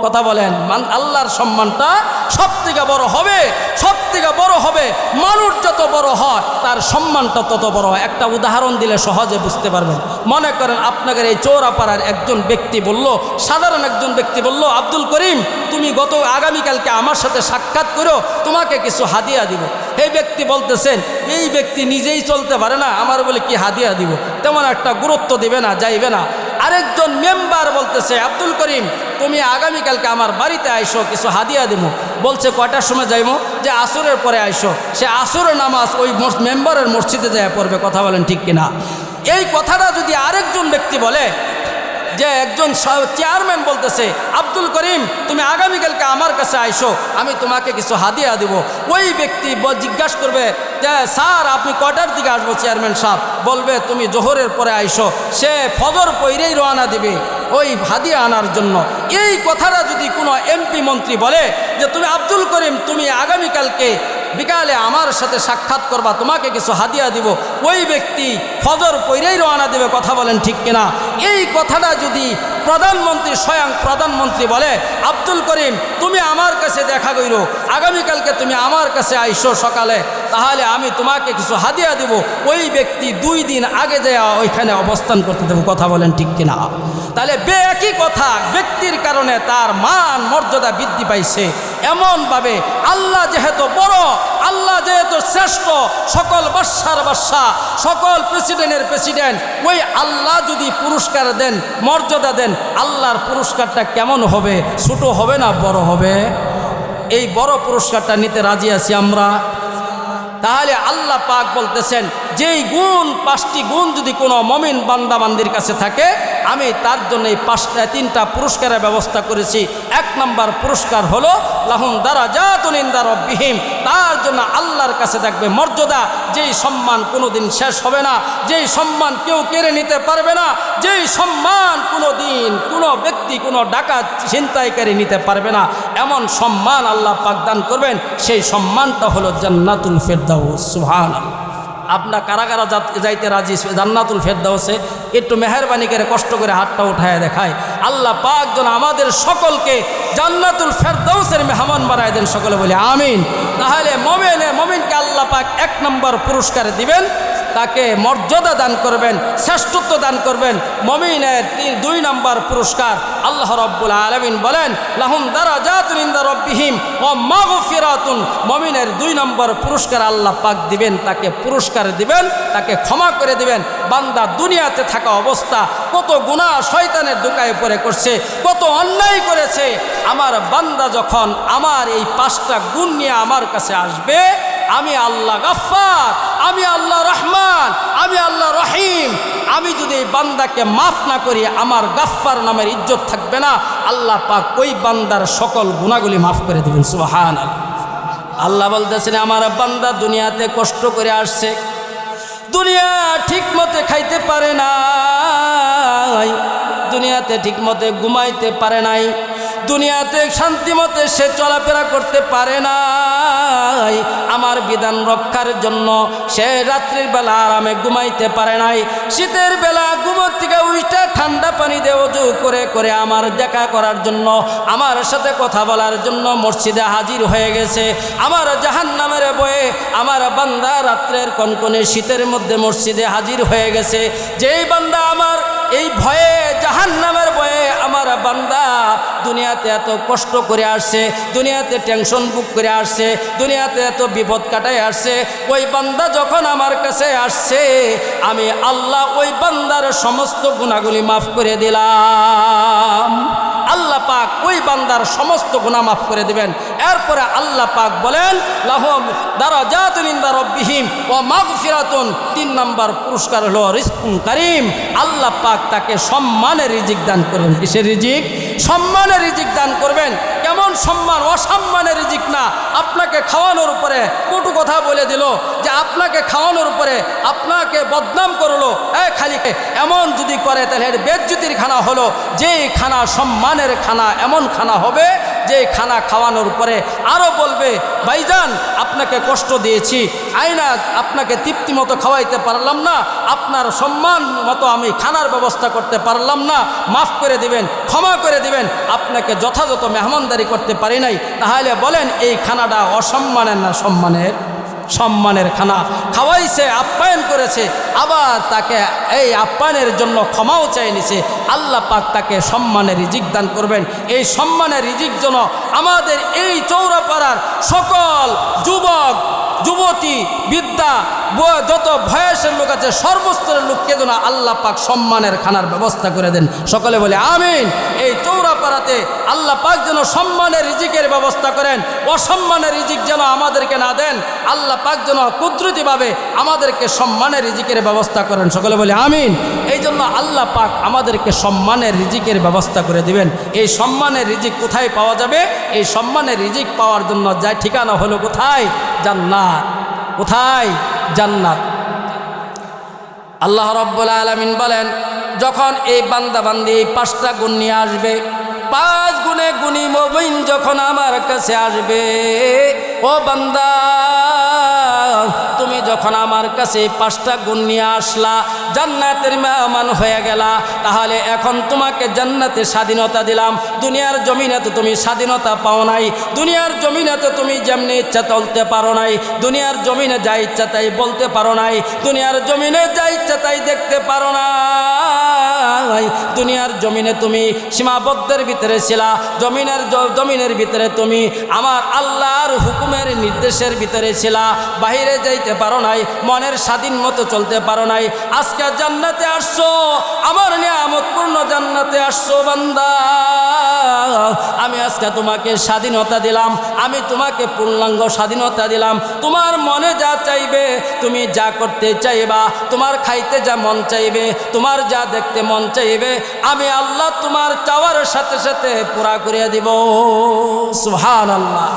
কথা বলেন, আল্লাহর সম্মানটা সব থেকে বড় হবে, সব থেকে বড় হবে। মানুষ যত বড় হয় তার সম্মানটা তত বড় হয়। একটা উদাহরণ দিলে সহজে বুঝতে পারবেন। মনে করেন আপনাদের এই চৌরাপাড়ার একজন ব্যক্তি বলল, সাধারণ একজন ব্যক্তি বলল, আব্দুল করিম তুমি আগামীকালকে আমার সাথে সাক্ষাৎ করো, তোমাকে কিছু হাদিয়া দিব। এই ব্যক্তি বলতেছেন এই ব্যক্তি নিজেই চলতে পারে না, আমার বলে কি হাদিয়া দিব, তেমন একটা গুরুত্ব দিবে না, যাইবে না। আরেকজন মেম্বার বলতেছে আব্দুল করিম তুমি আগামীকালকে আমার বাড়িতে আইসো, কিছু হাদিয়া দিব। বলছে কয়টার সময় যাইবো? যে আসরের পরে আইসো। সে আসরের নামাজ ওই মেম্বারের মসজিদে যায় পড়বে। কথা বলেন ঠিক কিনা? এই কথাটা যদি আরেকজন ব্যক্তি বলে, যে একজন চেয়ারম্যান বলতেছে আব্দুল করিম তুমি আগামীকালকে আমার কাছে আইসো, আমি তোমাকে কিছু হাদিয়া দিব। ওই ব্যক্তি জিজ্ঞাসা করবে যে স্যার আপনি কটার দিকে আসবো? চেয়ারম্যান সাহেব বলবে তুমি জোহরের পরে আইসো। সে ফজর পইরেই রওনা দিবে ওই হাদিয়া আনার জন্য। এই কথাটা যদি কোনো এমপি মন্ত্রী বলে যে তুমি আব্দুল করিম তুমি আগামীকালকে বিকালে আমার সাথে সাক্ষাৎ করবা, তোমাকে কিছু হাদিয়া দিব, ওই ব্যক্তি ফজর পইরেই রওনা দেবে। কথা বলেন ঠিক কিনা? এই কথাটা যদি প্রধানমন্ত্রী স্বয়ং প্রধানমন্ত্রী বলে আব্দুল করিম তুমি আমার কাছে দেখা কইরো, আগামীকালকে তুমি আমার কাছে আইসো সকালে, তাহলে আমি তোমাকে কিছু হাদিয়া দিব, ওই ব্যক্তি 2 দিন আগে যায় ওইখানে অবস্থান করতে দেবো। কথা বলেন ঠিক কিনা? তাহলে একই কথা, ব্যক্তির কারণে তার মান মর্যাদা বৃদ্ধি পাইছে। এমনভাবে আল্লাহ যেহেতু বড়, আল্লাহ যেহেতু শ্রেষ্ঠ, সকল বাদশার বাদশাহ, সকল প্রেসিডেন্টের প্রেসিডেন্ট, ওই আল্লাহ যদি পুরস্কার দেন, মর্যাদা দেন, আল্লাহর পুরস্কারটা কেমন হবে? ছোট হবে না বড় হবে? এই বড় পুরস্কারটা নিতে রাজি আছি আমরা। তাহলে আল্লাহ পাক বলতেছেন যেই গুণ 5টি গুণ যদি কোনো মমিন বান্দাবান্দির কাছে থাকে, আমি তার জন্য এই 3টা পুরস্কারের ব্যবস্থা করেছি। 1 নম্বর পুরস্কার হলো লাহুম দারাজাতুন ইনদা রাব্বিহিম, তার জন্য আল্লাহর কাছে থাকবে মর্যাদা, যেই সম্মান কোনোদিন শেষ হবে না, যেই সম্মান কেউ কেড়ে নিতে পারবে না, যেই সম্মান কোনো দিন কোনো ব্যক্তি কোনো ডাকাত ছিনতাইকারী নিতে পারবে না, এমন সম্মান আল্লাহ পাক দান করবেন। সেই সম্মানটা হলো জান্নাতুল ফেরদাউস। সুবহানাল্লাহ। আপনার কারা কারা যাইতে রাজি জান্নাতুল ফেরদাউসে? একটু মেহেরবানি করে কষ্ট করে হাতটা উঠায় দেখায়। আল্লাহ পাক যেন আমাদের সকলকে জান্নাতুল ফেরদাউসের মেহমান বানায় দেন, সকলে বলি আমিন। তাহলে মমিনকে আল্লাহ পাক 1 নম্বর পুরস্কার দিবেন, তাকে মর্যাদা দান করবেন, শ্রেষ্ঠত্ব দান করবেন। মমিনের 2 নম্বর পুরস্কার আল্লাহ রাব্বুল আলামিন বলেন লাহুম দারাজাতুন ইনদা রাব্বিহিম ওয়া মাগফিরাতুন। মমিনের 2 নম্বর পুরস্কার আল্লাহ পাক দিবেন, তাকে পুরস্কার দিবেন, তাকে ক্ষমা করে দিবেন। বান্দা দুনিয়াতে থাকা অবস্থা কত গুনাহ শয়তানের দোকায় পড়ে করছে, কত অন্যায় করেছে, আমার বান্দা যখন আমার এই 5টা গুণ নিয়ে আমার কাছে আসবে, আমি আল্লাহ গাফফার, আমি আল্লাহ রহমান, আমি আল্লাহ রহিম, আমি যদি এই বান্দাকে মাফ না করি, আমার গাফফার নামের ইজ্জত থাকবে না। আল্লাহ পাক ওই বান্দার সকল গুনাহগুলি মাফ করে দেবেন। সুবহানাল্লাহ। আল্লাহ বলতেছেন আমার বান্দা দুনিয়াতে কষ্ট করে আসছে, দুনিয়া ঠিক মতে খাইতে পারে নাই, দুনিয়াতে ঠিক মতে ঘুমাইতে পারে নাই, দুনিয়াতে শান্তি মতে সে চলাফেরা করতে পারে নাই। আমার বিধান রক্ষার জন্য সে রাত্রির বেলা আরামে ঘুমাইতে পারে নাই, শীতের বেলা ঘুমোর থেকে উইটা ঠান্ডা পানি দিয়ে ওযু করে করে আমার দেখা করার জন্য, আমার সাথে কথা বলার জন্য মসজিদে হাজির হয়ে গেছে। আমার জাহান্নামের ভয়ে আমার বান্দা রাত্রের কনকনে শীতের মধ্যে মসজিদে হাজির হয়ে গেছে। যেই বান্দা আমার এই ভয়ে জাহান্নামের ভয়ে আমার বান্দা দুনিয়াতে এত কষ্ট করে আসছে, দুনিয়াতে টেনশন বুক করে আসছে, দুনিয়াতে এত বিপদ কাটায় আসছে, ওই বান্দা যখন আমার কাছে আসছে, আমি আল্লাহ ওই বান্দার সমস্ত গুনাহগুলি মাফ করে দিলাম। আল্লাহ পাক ওই বান্দার সমস্ত গুনাহ মাফ করে দিবেন। এরপরে আল্লাহ পাক বলেন লাহুম দারাজাতুন ইনদা রাব্বিহিম ওয়া মাগফিরাতুন। 3 নম্বর পুরস্কার হলো রিজকুন কারীম। আল্লাহ পাক তাকে সম্মানের রিজিক দান করবেন। কিসের রিজিক? সম্মানের রিজিক দান করবেন। কেমন সম্মান? অসম্মানের রিজিক না। আপনাকে খাওয়ানোর উপরে কটু কথা বলে দিল, যে আপনাকে খাওয়ানোর উপরে আপনাকে বদনাম করলো, খালিকে এমন যদি করে তাহলে বেজ্জতির খানা হলো। যেই খানা সম্মানের খানা, এমন খানা হবে যে খানা খাওয়ানোর পরে আরও বলবে ভাইজান আপনাকে কষ্ট দিয়েছি, আইনা আপনাকে তৃপ্তি মতো খাওয়াইতে পারলাম না, আপনার সম্মান মতো আমি খানার ব্যবস্থা করতে পারলাম না, মাফ করে দিবেন, ক্ষমা করে দিবেন, আপনাকে যথাযথ মেহমানদারি করতে পারি নাই। তাহলে বলেন এই খানাটা অসম্মানের না সম্মানের? সম্মানের খানা। খাওয়াইছে, আপ্যায়ন করেছে, আবার তাকে এই আপ্যায়নের জন্য ক্ষমাও চাই নিছে। আল্লাহ পাক তাকে সম্মানের রিজিক দান করবেন। এই সম্মানের রিজিক জন্য আমাদের এই চৌরাপাড়ার সকল যুবক যুবতী বিদ্যা যত বয়সের লোক আছে সর্বস্তরের লোককে যেন আল্লাহ পাক সম্মানের খানার ব্যবস্থা করে দেন। সকলে বলে আমিন। এই চৌরাপাড়াতে আল্লাহ পাক যেন সম্মানের রিজিকের ব্যবস্থা করেন, অসম্মানের রিজিক যেন আমাদেরকে না দেন। আল্লাহ পাক যেন কুদরতিভাবে আমাদেরকে সম্মানের রিজিকের ব্যবস্থা করেন। সকলে বলে আমিন। এই জন্য আল্লাহ পাক আমাদেরকে সম্মানের রিজিকের ব্যবস্থা করে দিবেন। এই সম্মানের রিজিক কোথায় পাওয়া যাবে? এই সম্মানের রিজিক পাওয়ার জন্য যায় ঠিকানা হলো কোথায়? জান্নাত। কোথায়? জান্নাত। আল্লাহ রাব্বুল আলামিন বলেন, যখন এই বান্দা বান্দি এই 5টা গুণ নিয়ে আসবে, 5 গুণে গুণী মুমিন যখন আমার কাছে আসবে, ও বান্দা তুমি যখন আমার কাছে 5টা গুণ নিয়ে আসলা, জান্নাতের মেহমান হয়ে গেলা, তাহলে এখন তোমাকে জান্নাতে স্বাধীনতা দিলাম। দুনিয়ার জমিনে তো তুমি স্বাধীনতা পাও নাই, দুনিয়ার জমিনে তো তুমি যেমনি ইচ্ছা চলতে পারো নাই, দুনিয়ার জমিনে যা ইচ্ছা তাই বলতে পারো নাই, দুনিয়ার জমিনে যা ইচ্ছা তাই দেখতে পারো না। দুনিয়ার জমিনে তুমি সীমাবদ্ধের ভিতরে ছিলা, জমিনের ভিতরে তুমি আমার আল্লাহর হুকুমের নির্দেশের ভিতরে ছিলা, বাহিরে যাইতে পারো নাই, মনের স্বাধীন মতো চলতে পারো নাই। আজকে জান্নাতে আসছো, আমার নিয়ামতপূর্ণ জান্নাতে আসছো বান্দা, আমি আজকে তোমাকে স্বাধীনতা দিলাম, আমি তোমাকে পূর্ণাঙ্গ স্বাধীনতা দিলাম। তোমার মনে যা চাইবে, তুমি যা করতে চাইবা, তোমার খাইতে যা মন চাইবে, তোমার যা দেখতে মন চাইবে, আমি আল্লাহ তোমার চাওয়ার সাথে সাথে পুরা করে দিব। সুবহানাল্লাহ।